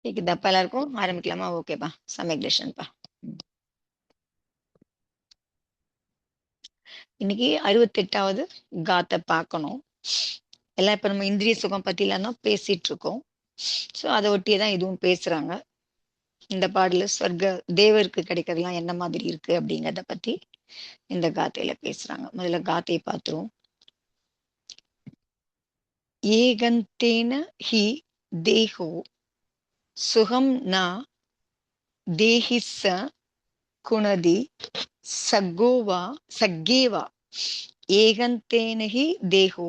கேக்குதாப்பா எல்லாருக்கும்? ஆரம்பிக்கலாமா? ஓகேப்பா. சமயக் டிஷன்பா. இன்னைக்கு 68வது காத்தை பார்க்கணும். எல்லாம் இப்ப நம்ம இந்திரிய சுகம் பத்தி எல்லாம் தான் பேசிட்டு இருக்கோம். சோ அதை ஒட்டியே தான் இதுவும் பேசுறாங்க. இந்த பாடல சொர்க்க தேவருக்கு கிடைக்கிறதுலாம் என்ன மாதிரி இருக்கு அப்படிங்கறத பத்தி இந்த காத்தையில பேசுறாங்க. முதல்ல காத்தையை பார்த்துருவோம். ஏகந்தேன ஹி தேஹோ சுகம் ந தேஹிஸ்ஸ குணதி சக்கோவா சக்கேவா ஏகந்தேன ஹி தேஹோ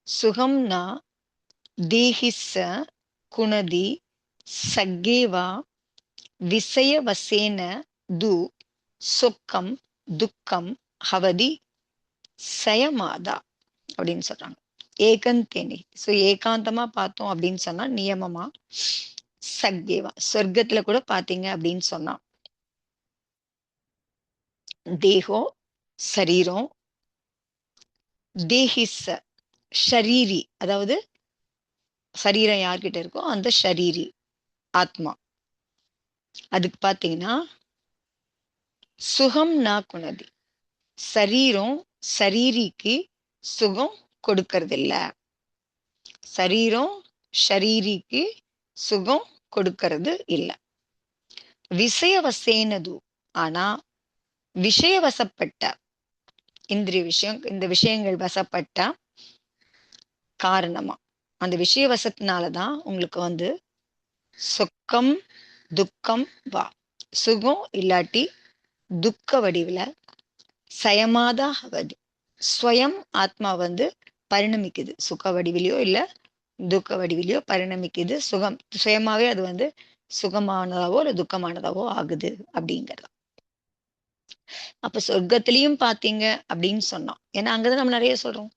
சுகம் ந தேஹிஸ்ஸ குணதி சக்கேவா விசயவசேன து சொக்கம் துக்கம் ஹவதி சயமாதா அப்படின்னு சொல்றாங்க. ஏகந்தேனி. ஸோ ஏகாந்தமா பார்த்தோம் அப்படின்னு சொன்னா நியமமா சக்கேவா சொர்க்கத்துல கூட பாத்தீங்க அப்படின்னு சொன்னா தேகோ சரீரம், தேஹிஸ்ஸ ஷரீரி, அதாவது சரீரம் யார்கிட்ட இருக்கோ அந்த ஷரீரி ஆத்மா, அதுக்கு பாத்தீங்கன்னா சுகம் நா குணதி, சரீரம் சரீரிக்கு சுகம் கொடுக்கறது இல்ல. சரீரம் ஷரீரிக்கு சுகம் கொடுக்கறது இல்ல. விஷயவசேனது, ஆனா விஷயவசப்பட்ட இந்திரிய விஷயம், இந்த விஷயங்கள் வசப்பட்ட காரணமா அந்த விஷயவசத்தினாலதான் உங்களுக்கு வந்து சொக்கம் துக்கம் வா, சுகம் இல்லாட்டி துக்க வடிவுல சயமாதா ஹவதி, ஸ்வயம் ஆத்மா வந்து பரிணமிக்குது. சுக வடிவிலையோ இல்ல துக்க வடிவிலையோ பரிணமிக்குது. சுகம் சுயமாவே அது வந்து சுகமானதாவோ இல்ல துக்கமானதாவோ ஆகுது அப்படிங்கிறது. அப்ப சொர்க்கத்திலையும் பாத்தீங்க அப்படின்னு சொன்னோம். ஏன்னா அங்கதான் நம்ம நிறைய சொல்றோம்.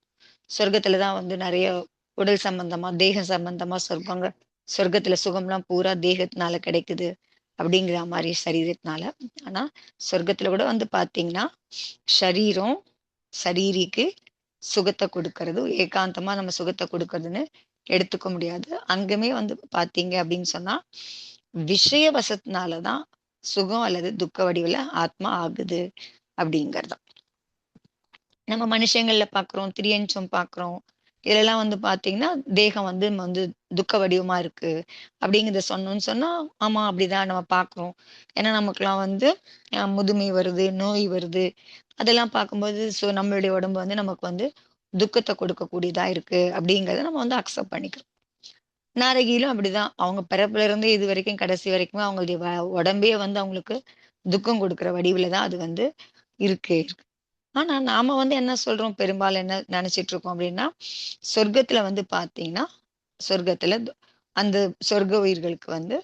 சொர்க்கத்துலதான் வந்து நிறைய உடல் சம்பந்தமா தேக சம்பந்தமா சொர்க்கங்க, சொர்க்கத்துல சுகம்லாம் பூரா தேகத்தினால கிடைக்குது அப்படிங்கிற மாதிரி சரீரத்தினால. ஆனா சொர்க்கத்துல கூட வந்து பாத்தீங்கன்னா ஷரீரம் சரீரிக்கு சுகத்தை கொடுக்கறது, ஏகாந்தமா நம்ம சுகத்தை கொடுக்கறதுன்னு எடுத்துக்க முடியாது. அங்குமே வந்து பாத்தீங்க அப்படின்னு சொன்னா விஷய வசத்தினாலதான் சுகம் அல்லது துக்க வடிவுல ஆத்மா ஆகுது அப்படிங்கறது. நம்ம மனுஷங்கள்ல பாக்குறோம், திரியஞ்சம் பாக்குறோம். இதெல்லாம் வந்து பாத்தீங்கன்னா தேகம் வந்து துக்க வடிவமா இருக்கு அப்படிங்கிறத சொன்னோம்னு சொன்னா ஆமா அப்படிதான் நம்ம பாக்குறோம். ஏன்னா நமக்குலாம் வந்து முதுமை வருது, நோய் வருது. அதெல்லாம் பார்க்கும்போது நம்மளுடைய உடம்பு வந்து நமக்கு வந்து துக்கத்தை கொடுக்கக்கூடியதா இருக்கு அப்படிங்கறத நம்ம வந்து அக்செப்ட் பண்ணிக்கிறோம். நாரகிலும் அப்படிதான். அவங்க பிறப்புல இருந்து இது வரைக்கும் கடைசி வரைக்குமே அவங்களுடைய உடம்பே வந்து அவங்களுக்கு துக்கம் கொடுக்கிற வடிவுல தான் அது வந்து இருக்கு. ஆனா நாம வந்து என்ன சொல்றோம், பெரும்பாலும் என்ன நினைச்சிட்டு இருக்கோம் அப்படின்னா சொர்க்கத்துல வந்து பாத்தீங்கன்னா சொர்க்கத்துல அந்த சொர்க்க உயிர்களுக்கு வந்து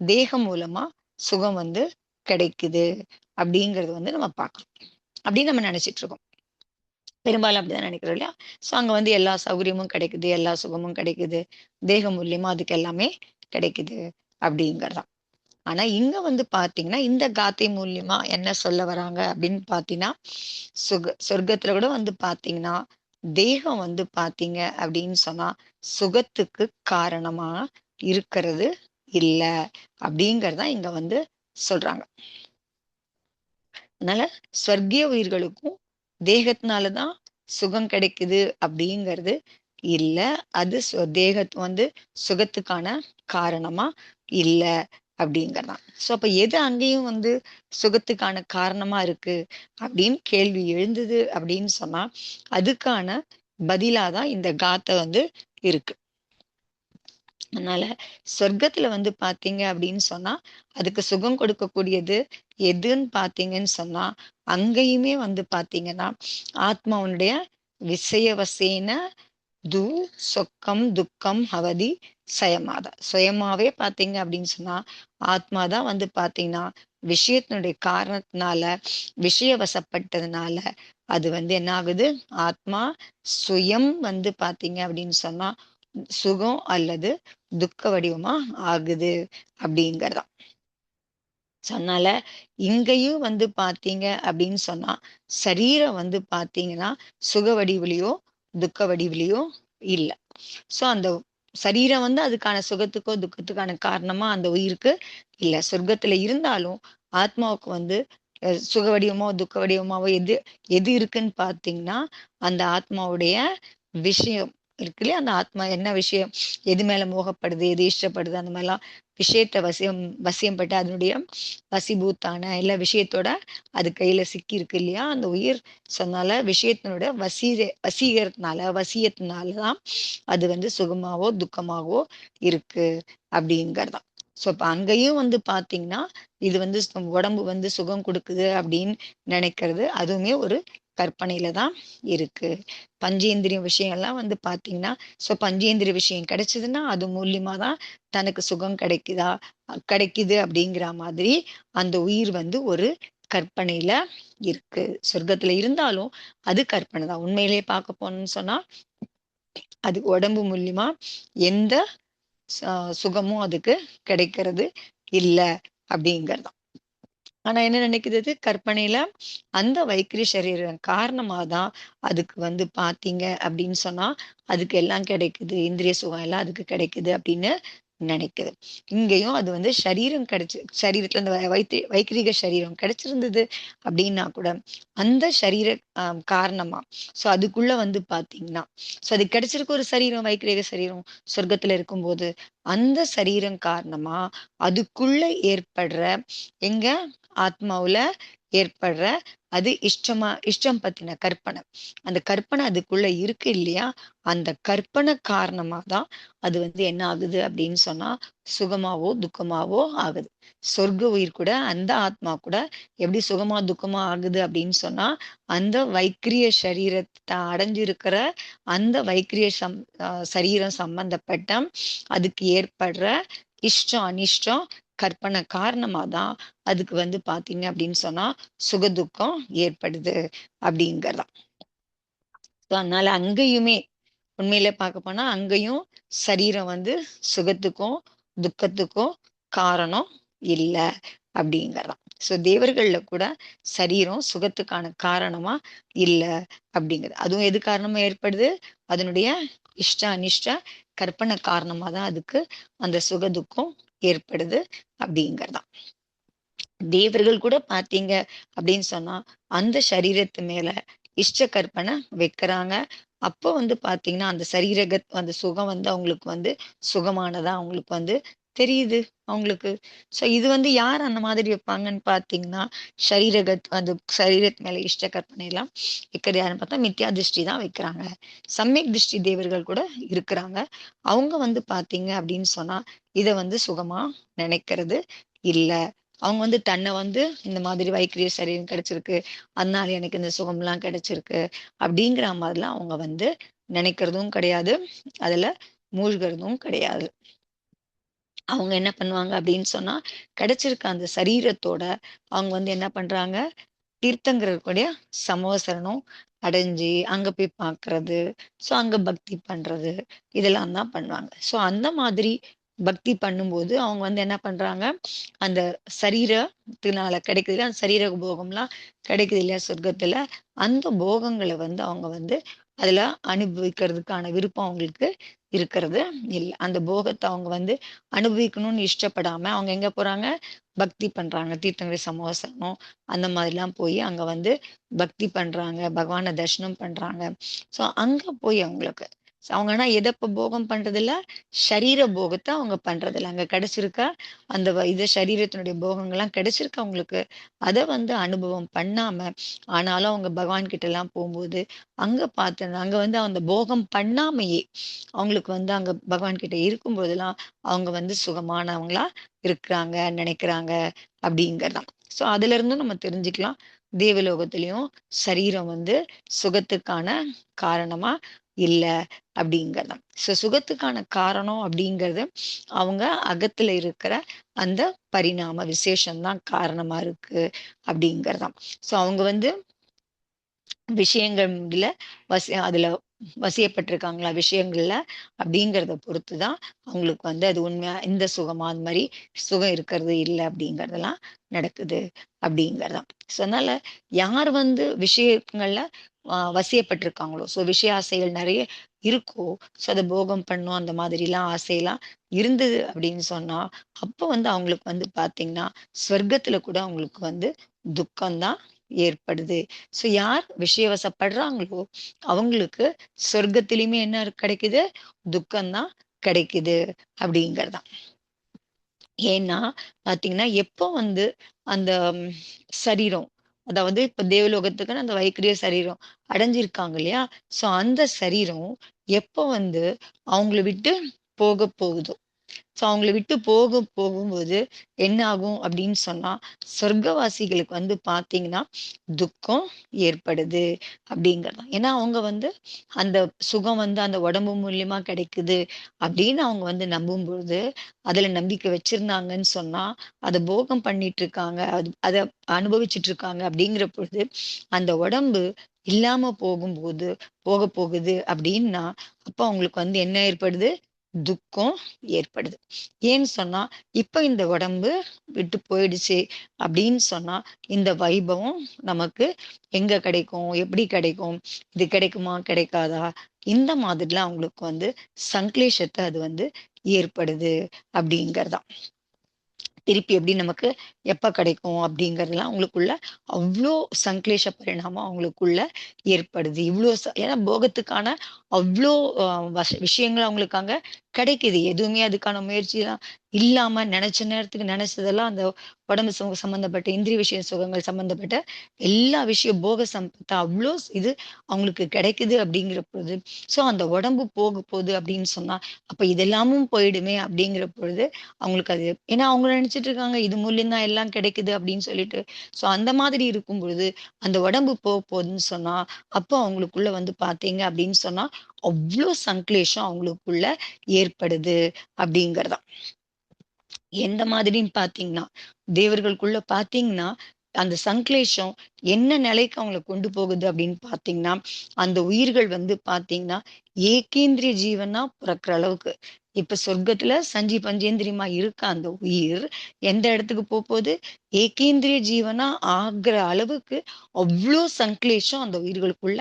தேகம் மூலமா சுகம் வந்து கிடைக்குது அப்படிங்கறது வந்து நம்ம பார்க்கறோம் அப்படின்னு நம்ம நினைச்சிட்டு இருக்கோம். பெரும்பாலும் அப்படிதான் நினைக்கிறோம் இல்லையா? சோ அங்க வந்து எல்லா சௌகரியமும் கிடைக்குது, எல்லா சுகமும் கிடைக்குது, தேகம் மூலியமா அதுக்கு எல்லாமே கிடைக்குது அப்படிங்கறதான். ஆனா இங்க வந்து பாத்தீங்கன்னா இந்த காத்தை மூலியமா என்ன சொல்ல வராங்க அப்படின்னு பாத்தீங்கன்னா சொர்க்கத்துல கூட வந்து பாத்தீங்கன்னா தேகம் வந்து பாத்தீங்க அப்படின்னு சொன்னா சுகத்துக்கு காரணமா இருக்கிறது இல்ல அப்படிங்கறதா இங்க வந்து சொல்றாங்க. அதனால ஸ்வர்கிய உயிர்களுக்கும் தேகத்தினாலதான் சுகம் கிடைக்குது அப்படிங்கிறது இல்ல. அது தேகத்து வந்து சுகத்துக்கான காரணமா இல்ல அப்படிங்கறதான். சோ அப்ப எது அங்கேயும் வந்து சுகத்துக்கான காரணமா இருக்கு அப்படின்னு கேள்வி எழுந்தது அப்படின்னு சொன்னா அதுக்கான பதிலாதான் இந்த காத்தை வந்து இருக்கு. அதனால சொர்க்கத்துல வந்து பாத்தீங்க அப்படின்னு சொன்னா அதுக்கு சுகம் கொடுக்கக்கூடியது எதுன்னு பாத்தீங்கன்னு சொன்னா அங்கேயுமே வந்து பாத்தீங்கன்னா ஆத்மாவுடைய விஷயவசேன து சொக்கம் துக்கம் ஹவதி சயமாதா, சுயமாவே பாத்தீங்க அப்படின்னு சொன்னா ஆத்மாதான் வந்து பாத்தீங்கன்னா விஷயத்தினுடைய காரணத்தினால விஷயவசப்பட்டதுனால அது வந்து என்ன ஆகுது, ஆத்மா சுயம் வந்து பாத்தீங்க அப்படின்னு சொன்னா சுகம் அல்லது துக்க வடிவமா ஆகுது அப்படிங்கறதா. அதனால இங்கேயும் வந்து பாத்தீங்க அப்படின்னு சொன்னா சரீரம் வந்து பாத்தீங்கன்னா சுக வடிவிலையோ துக்க வடிவிலையோ இல்ல. சோ அந்த சரீரம் வந்து அதுக்கான சுகத்துக்கோ துக்கத்துக்கான காரணமா அந்த உயிருக்கு இல்ல. சொர்க்கத்துல இருந்தாலும் ஆத்மாவுக்கு வந்து சுக வடிவமோ துக்க வடிவமாவோ எது எது இருக்குன்னு பார்த்தீங்கன்னா அந்த ஆத்மாவுடைய விஷயம் இருக்கு இல்லையா? அந்த ஆத்மா என்ன விஷயம், எது மேல மோகப்படுது, எது இஷ்டப்படுது, அந்த மாதிரிலாம் விஷயத்த வசியம் பட்டு அதனுடைய வசிபூத்தான எல்லா விஷயத்தோட அது கையில சிக்கி இருக்கு இல்லையா அந்த உயிர். சொன்னால விஷயத்தினோட வசியத்தினாலதான் அது வந்து சுகமாவோ துக்கமாவோ இருக்கு அப்படிங்கறதான். சோ இப்ப அங்கேயும் வந்து பாத்தீங்கன்னா இது வந்து உடம்பு வந்து சுகம் கொடுக்குது அப்படின்னு நினைக்கிறது அதுவுமே ஒரு கற்பனையில தான் இருக்கு. பஞ்சேந்திரிய விஷயம் எல்லாம் வந்து பாத்தீங்கன்னா பஞ்சேந்திரிய விஷயம் கிடைச்சதுன்னா அது மூலியமா தான் தனக்கு சுகம் கிடைக்குது அப்படிங்கிற மாதிரி அந்த உயிர் வந்து ஒரு கற்பனையில இருக்கு. சொர்க்கத்துல இருந்தாலும் அது கற்பனை தான். உண்மையிலேயே பார்க்க போனோம்னு சொன்னா அது உடம்பு மூலியமா எந்த சுகமும் அதுக்கு கிடைக்கிறது இல்ல அப்படிங்கறதுதான். ஆனா என்ன நினைக்கிறது கற்பனையில அந்த வைக்கிரி சரீரம் காரணமாதான் அதுக்கு வந்து பாத்தீங்க அப்படின்னு சொன்னா அதுக்கு எல்லாம் கிடைக்குது, இந்திரிய சுகம் எல்லாம் அதுக்கு கிடைக்குது அப்படின்னு நினைக்குது. இங்கேயும் அது வந்து சரீரம் சரீரத்துல இந்த வைக்கிரீக சரீரம் கிடைச்சிருந்தது அப்படின்னா கூட அந்த சரீர காரணமா அதுக்குள்ள வந்து பாத்தீங்கன்னா அது கிடைச்சிருக்க ஒரு சரீரம் வைக்கிரீக சரீரம் சொர்க்கத்துல இருக்கும்போது அந்த சரீரம் காரணமா அதுக்குள்ள ஏற்படுற எங்க ஆத்மாவுல ஏற்படுற அது இஷ்டம் பத்தின கற்பனை, அந்த கற்பனை அதுக்குள்ள இருக்கு இல்லையா? அந்த கற்பனை காரணமா தான் அது வந்து என்ன ஆகுது அப்படின்னு சொன்னா சுகமாவோ துக்கமாவோ ஆகுது. சொர்க்க உயிர் கூட அந்த ஆத்மா கூட எப்படி சுகமா துக்கமா ஆகுது அப்படின்னு சொன்னா அந்த வைக்கிரிய சரீரத்தை அடைஞ்சிருக்கிற அந்த வைக்கிரிய சரீரம் சம்பந்தப்பட்ட அதுக்கு ஏற்படுற இஷ்டம் அனிஷ்டம் கற்பனை காரணமா தான் அதுக்கு வந்து பாத்தீங்க அப்படின்னு சொன்னா சுகதுக்கம் ஏற்படுது அப்படிங்கறதான். அதனால அங்கேயுமே உண்மையில பார்க்க போனா அங்கேயும் சரீரம் வந்து சுகத்துக்கும் துக்கத்துக்கும் காரணம் இல்ல அப்படிங்கறதான். தேவர்கள்ல கூட சரீரம் சுகத்துக்கான காரணமா இல்ல அப்படிங்கிறது. அதுவும் எது காரணமா ஏற்படுது, அதனுடைய இஷ்ட அனிஷ்ட கற்பனை காரணமா தான் அதுக்கு அந்த சுகதுக்கம் ஏற்படுது அப்படிங்கறதான். தேவர்கள் கூட பாத்தீங்க அப்படின்னு சொன்னா அந்த சரீரத்து மேல இஷ்ட கற்பனை வைக்கிறாங்க. அப்போ வந்து பாத்தீங்கன்னா அந்த அந்த சுகம் வந்து அவங்களுக்கு வந்து சுகமானதா அவங்களுக்கு வந்து தெரியுது அவங்களுக்கு. இது வந்து யார் அந்த மாதிரி வைப்பாங்கன்னு பாத்தீங்கன்னா அந்த சரீரத்து மேல இஷ்ட கற்பனை எல்லாம் வைக்கிறது யாருன்னு பார்த்தா மித்யா திருஷ்டி தான் வைக்கிறாங்க. சமயக் திருஷ்டி தேவர்கள் கூட இருக்கிறாங்க. அவங்க வந்து பாத்தீங்க அப்படின்னு சொன்னா இத வந்து சுகமா நினைக்கிறது இல்ல. அவங்க வந்து தன்னை வந்து இந்த மாதிரி வைக்கிரிய சரீரம் கிடைச்சிருக்கு, அதனால எனக்கு இந்த சுகம்லாம் கிடைச்சிருக்கு அப்படிங்கிற மாதிரிலாம் அவங்க வந்து நினைக்கிறதும் கிடையாது, அதுல மூழ்கிறதும் கிடையாது. அவங்க என்ன பண்ணுவாங்க அப்படின்னு சொன்னா கிடைச்சிருக்க அந்த சரீரத்தோட அவங்க வந்து என்ன பண்றாங்க, தீர்த்தங்கரருடைய சமோசரணம் அடைஞ்சு அங்க போய் பார்க்கிறது, அங்க பக்தி பண்றது இதெல்லாம் தான் பண்ணுவாங்க. அந்த மாதிரி பக்தி பண்ணும்போது அவங்க வந்து என்ன பண்றாங்க, அந்த சரீரத்தினால கிடைக்குது இல்லையா, அந்த சரீர போகம்லாம் கிடைக்குது இல்லையா சொர்க்கத்துல, அந்த போகங்களை வந்து அவங்க வந்து அதுல அனுபவிக்கிறதுக்கான விருப்பம் அவங்களுக்கு இருக்கிறது இல்லை. அந்த போகத்தை அவங்க வந்து அனுபவிக்கணும்னு இஷ்டப்படாம அவங்க எங்க போறாங்க, பக்தி பண்றாங்க. தீர்த்தங்கரை சமோசனம் அந்த மாதிரிலாம் போய் அங்க வந்து பக்தி பண்றாங்க, பகவானை தரிசனம் பண்றாங்க. அங்க போய் அவங்களுக்கு அவங்க ஆனா எதை போகம் பண்றது இல்ல, சரீர போகத்தை அவங்க பண்றது இல்லை. அங்க கிடைச்சிருக்க அந்த இது சரீரத்தினுடைய போகங்கள்லாம் கிடைச்சிருக்கு அவங்களுக்கு, அதை வந்து அனுபவம் பண்ணாம ஆனாலும் அவங்க பகவான் கிட்ட எல்லாம் போகும்போது அங்க பார்த்தேன் அங்க வந்து அந்த போகம் பண்ணாமையே அவங்களுக்கு வந்து அங்க பகவான் கிட்ட இருக்கும் போதெல்லாம் அவங்க வந்து சுகமானவங்களா இருக்கிறாங்க நினைக்கிறாங்க அப்படிங்கறதான். அதுல இருந்தும் நம்ம தெரிஞ்சுக்கலாம் தேவலோகத்திலயும் சரீரம் வந்து சுகத்துக்கான காரணமா இல்ல அப்படிங்கறதான். சுகத்துக்கான காரணம் அப்படிங்கிறது அவங்க அகத்துல இருக்கிற அந்த பரிணாம விசேஷம்தான் காரணமா இருக்கு அப்படிங்கறதான். அவங்க வந்து விஷயங்கள்ல அதுல வசியப்பட்டிருக்காங்களா விஷயங்கள்ல அப்படிங்கிறத பொறுத்துதான் அவங்களுக்கு வந்து அது உண்மையா இந்த சுகமா அந்த மாதிரி சுகம் இருக்கிறது இல்லை அப்படிங்கறதெல்லாம் நடக்குது அப்படிங்கறதான். அதனால யார் வந்து விஷயங்கள்ல வசியப்பட்டிருக்காங்களோ, ஸோ விஷய ஆசைகள் நிறைய இருக்கோ, ஸோ அதை போகம் பண்ணும் அந்த மாதிரிலாம் ஆசையெல்லாம் இருந்தது அப்படின்னு சொன்னா, அப்போ வந்து அவங்களுக்கு வந்து பார்த்தீங்கன்னா, சொர்க்கத்துல கூட அவங்களுக்கு வந்து துக்கம் தான் ஏற்படுது. ஸோ யார் விஷயவசப்படுறாங்களோ, அவங்களுக்கு சொர்க்கத்திலயுமே என்ன கிடைக்குது? துக்கம் தான் கிடைக்குது அப்படிங்கிறது தான். ஏன்னா பார்த்தீங்கன்னா, எப்போ வந்து அந்த சரீரம், அதாவது இப்ப தேவலோகத்துக்குன்னு அந்த வைக்கிரிய சரீரம் அடைஞ்சிருக்காங்க இல்லையா? ஸோ அந்த சரீரம் எப்போ வந்து அவங்கள விட்டு போக போகுதோ, ஸோ அவங்கள விட்டு போகும்போது என்ன ஆகும் அப்படின்னு சொன்னா, சொர்க்கவாசிகளுக்கு வந்து பார்த்தீங்கன்னா, துக்கம் ஏற்படுது அப்படிங்கிறது தான். ஏன்னா அவங்க வந்து அந்த சுகம் வந்து அந்த உடம்பு மூலியமா கிடைக்குது அப்படின்னு அவங்க வந்து நம்பும்பொழுது, அதுல நம்பிக்கை வச்சிருந்தாங்கன்னு சொன்னா, அத போகம் பண்ணிட்டு இருக்காங்க. அத அனுபவிச்சுட்டு இருக்காங்க அப்படிங்கிற பொழுது, அந்த உடம்பு இல்லாம போக போகுது அப்படின்னா, அப்ப அவங்களுக்கு வந்து என்ன ஏற்படுது? துக்கம் ஏற்படுது. ஏன்னு சொன்னா, இப்ப இந்த உடம்பு விட்டு போயிடுச்சு அப்படின்னு சொன்னா, இந்த வைபவம் நமக்கு எங்க கிடைக்கும்? எப்படி கிடைக்கும்? இது கிடைக்குமா? கிடைக்காதா? இந்த மாதிரிலாம் அவங்களுக்கு வந்து சங்க்லேஷத்த அது வந்து ஏற்படுது அப்படிங்கிறது தான். திருப்பி எப்படி நமக்கு எப்ப கிடைக்கும் அப்படிங்கிறதெல்லாம் அவங்களுக்குள்ள அவ்ளோ சங்க்லேஷ பரிணாமம் அவங்களுக்குள்ள ஏற்படுது. ஏன்னா போகத்துக்கான அவ்ளோ அ விஷயங்கள் அவங்களுக்கு அங்க கிடைக்குது. எதுவுமே அதுக்கான முயற்சிலாம் இல்லாம நினைச்ச நேரத்துக்கு நினைச்சதெல்லாம் அந்த உடம்பு சம்மந்தப்பட்ட இந்திரிய விஷய சுகங்கள் சம்மந்தப்பட்ட எல்லா விஷயம் போக சம்பத்து அவ்ளோ இது அவங்களுக்கு கிடைக்குது அப்படிங்கிற பொழுது, ஸோ அந்த உடம்பு போக போகுது அப்படின்னு சொன்னா, அப்ப இதெல்லாமும் போயிடுமே அப்படிங்கிற பொழுது அவங்களுக்கு அது ஏன்னா அவங்க நினைச்சிட்டு இருக்காங்க, இது மூலியம் தான் எல்லாம் கிடைக்குது அப்படின்னு சொல்லிட்டு. ஸோ அந்த மாதிரி இருக்கும் பொழுது, அந்த உடம்பு போகுதுன்னு சொன்னா, அப்போ அவங்களுக்குள்ள வந்து பார்த்தீங்க அப்படின்னு சொன்னா, அவ்ளோ சங்க்லேஷம் அவங்களுக்குள்ள ஏற்படுது அப்படிங்கிறது தான். எந்த மாதிரின்னு பார்த்தீங்கன்னா, தேவர்களுக்குள்ள பார்த்தீங்கன்னா, அந்த சங்க்லேஷம் என்ன நிலைக்கு அவங்கள கொண்டு போகுது அப்படின்னு பார்த்தீங்கன்னா, அந்த உயிர்கள் வந்து பார்த்தீங்கன்னா, ஏகேந்திரிய ஜீவனா பொறக்கிற அளவுக்கு. இப்ப சொர்க்கத்துல சஞ்சி பஞ்சேந்திரியமா இருக்க அந்த உயிர், எந்த இடத்துக்கு போப்போது? ஏகேந்திரிய ஜீவனா ஆகுற அளவுக்கு அவ்ளோ சங்க்லேஷம் அந்த உயிர்களுக்குள்ள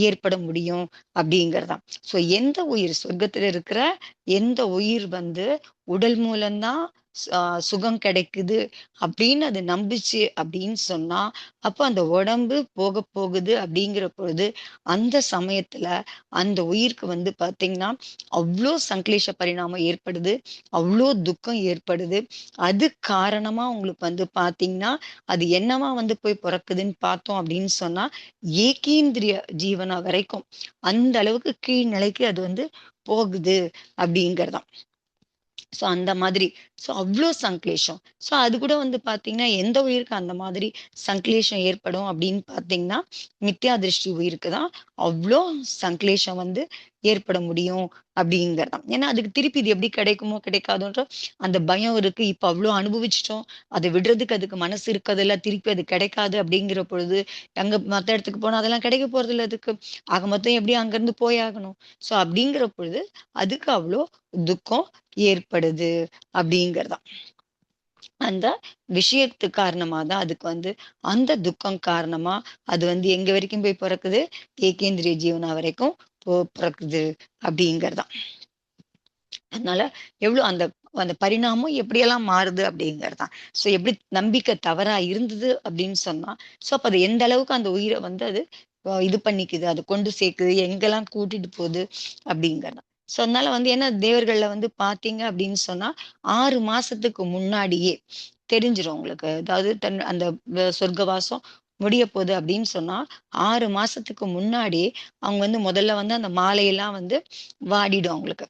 ஏற்பட முடியும் அப்படிங்கிறது தான். ஸோ எந்த உயிர் சொர்க்கத்துல இருக்கிற எந்த உயிர் வந்து உடல் மூலம் தான் சுகம் கிடைக்குது அப்படின்னு அது நம்புச்சு அப்படின்னு சொன்னா, அப்ப அந்த உடம்பு போக போகுது அப்படிங்கிற பொழுது, அந்த சமயத்துல அந்த உயிருக்கு வந்து பார்த்தீங்கன்னா, அவ்ளோ சங்க்லேஷ பரிணாமம் ஏற்படுது. அவ்ளோ துக்கம் ஏற்படுது. அது காரணமா உங்களுக்கு வந்து பார்த்தீங்கன்னா, அது என்னவா வந்து போய் பொறக்குதுன்னு பார்த்தோம் அப்படின்னு சொன்னா, ஏகீந்திரிய ஜீவனா வரைக்கும் அந்த அளவுக்கு கீழ் நிலைக்கு அது வந்து போகுது அப்படிங்கிறது தான். ஸோ அந்த மாதிரி. ஸோ அவ்ளோ சங்க்லேஷம். ஸோ அது கூட வந்து பார்த்தீங்கன்னா, எந்த உயிருக்கு அந்த மாதிரி சங்க்லேஷம் ஏற்படும் அப்படின்னு பார்த்தீங்கன்னா, மித்யா திருஷ்டி உயிருக்கு தான் அவ்ளோ சங்க்லேஷம் வந்து ஏற்பட முடியும் அப்படிங்கிறது தான். ஏன்னா அதுக்கு திருப்பி இது எப்படி கிடைக்குமோ, கிடைக்காதோன்ற அந்த பயம் இருக்கு. இப்ப அவ்ளோ அனுபவிச்சுட்டோம். அத விடுறதுக்கு அதுக்கு மனசு இருக்கதில்ல. திருப்பி அது கிடைக்காது அப்படிங்கிற பொழுது, அங்க மத்த இடத்துக்கு போனா அதெல்லாம் கிடைக்க போறதில்ல அதுக்கு. ஆக மொத்தம் எப்படியும் அங்கருந்து போயாகணும். ஸோ அப்படிங்கிற பொழுது, அதுக்கு அவ்ளோ துக்கம் ஏற்படுது அப்படிங்கிறது தான். அந்த விஷயத்து காரணமா தான் அதுக்கு வந்து அந்த துக்கம் காரணமா அது வந்து எங்க வரைக்கும் போய் பொறக்குது? ஏகேந்திரிய ஜீவனா வரைக்கும் பொறக்குது அப்படிங்கிறது தான். அதனால எவ்வளோ அந்த அந்த பரிணாமம் எப்படியெல்லாம் மாறுது அப்படிங்கிறது தான். ஸோ எப்படி நம்பிக்கை தவறா இருந்தது அப்படின்னு சொன்னா, ஸோ அப்ப அது எந்த அளவுக்கு அந்த உயிர வந்து அது இது பண்ணிக்குது, அது கொண்டு சேர்க்குது, எங்கெல்லாம் கூட்டிட்டு போகுது அப்படிங்கிறது. ஸோ அதனால வந்து ஏன்னா தேவர்கள்ல வந்து பார்த்தீங்க அப்படின்னு சொன்னா, 6 மாசத்துக்கு முன்னாடியே தெரிஞ்சிரும் உங்களுக்கு. அதாவது அந்த சொர்க்கவாசம் முடியப்போது அப்படின்னு சொன்னா, 6 மாசத்துக்கு முன்னாடியே அவங்க வந்து முதல்ல வந்து அந்த மாலையெல்லாம் வந்து வாடிடும் அவங்களுக்கு.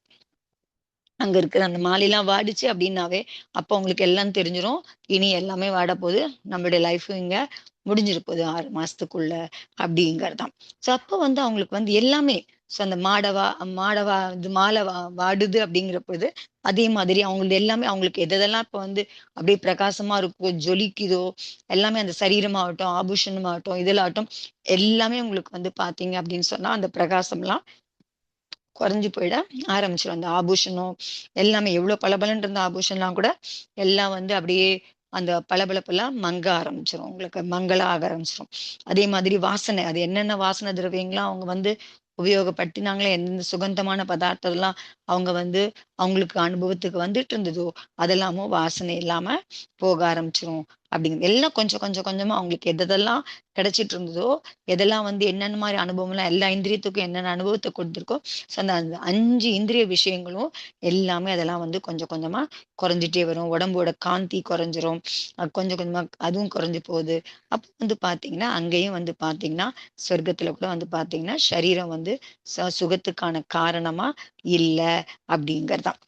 அங்க இருக்கிற அந்த மாலைலாம் வாடிச்சு அப்டின்னாவே, அப்ப உங்களுக்கு எல்லாம் தெரிஞ்சிரும். இனி எல்லாமே வாடப்போது. நம்மளுடைய லைஃபும் இங்க முடிஞ்சிற போது 6 மாசத்துக்குள்ள அப்டிங்கிறது தான். ஸோ அப்ப வந்து அவங்களுக்கு வந்து எல்லாமே ஸோ அந்த மாடவா இது மாலை வாடுது அப்டிங்கிற பொழுது, அதே மாதிரி அவங்களது எல்லாமே அவங்களுக்கு எதெல்லாம் இப்ப வந்து அப்டியே பிரகாசமா இருக்கோ, ஜொலிக்குதோ, எல்லாமே அந்த சரீரமாகட்டும், ஆபூஷணமாகட்டும், இதழாகட்டும் எல்லாமே உங்களுக்கு வந்து பார்த்தீங்க அப்டின்னு சொன்னா, அந்த பிரகாசம்லாம் குறைஞ்சு போயிட ஆரம்பிச்சுரும். அந்த ஆபூஷணம் எல்லாமே எவ்வளோ பளபளன்னு இருந்த ஆபூஷன்லாம் கூட எல்லாம் வந்து அப்படியே அந்த பளபளப்பெல்லாம் மங்க ஆரம்பிச்சிரும். உங்களுக்கு மங்கள ஆக ஆரம்பிச்சிரும். அதே மாதிரி வாசனை, அது என்னென்ன வாசனை திரவியங்கள்லாம் அவங்க வந்து உபயோகப்படுத்தினாங்களோ, எந்தெந்த சுகந்தமான பதார்த்தம்லாம் அவங்க வந்து அவங்களுக்கு அனுபவத்துக்கு வந்துட்டு இருந்ததோ, அதெல்லாமும் வாசனை இல்லாம போக ஆரம்பிச்சுரும். அப்படிங்கிறது. எல்லாம் கொஞ்சம் கொஞ்சம் கொஞ்சமா அவங்களுக்கு எதெல்லாம் கிடைச்சிட்டு இருந்ததோ, எதெல்லாம் வந்து என்னென்ன மாரி அனுபவம்லாம் எல்லா இந்திரியத்துக்கும் என்னென்ன அனுபவத்த கொடுத்துருக்கோ, ஸோ அந்த அந்த 5 இந்திரிய விஷயங்களும் எல்லாமே அதெல்லாம் வந்து கொஞ்சம் கொஞ்சமா குறைஞ்சிட்டே வரும். உடம்போட காந்தி குறைஞ்சிரும். கொஞ்சம் கொஞ்சமா அதுவும் குறைஞ்சு போகுது. அப்ப வந்து பார்த்தீங்கன்னா, அங்கேயும் வந்து பார்த்தீங்கன்னா, சொர்க்கத்துல கூட வந்து பார்த்தீங்கன்னா, சரீரம் வந்து சுகத்துக்கான காரணமா இல்ல அப்படிங்கிறது தான்.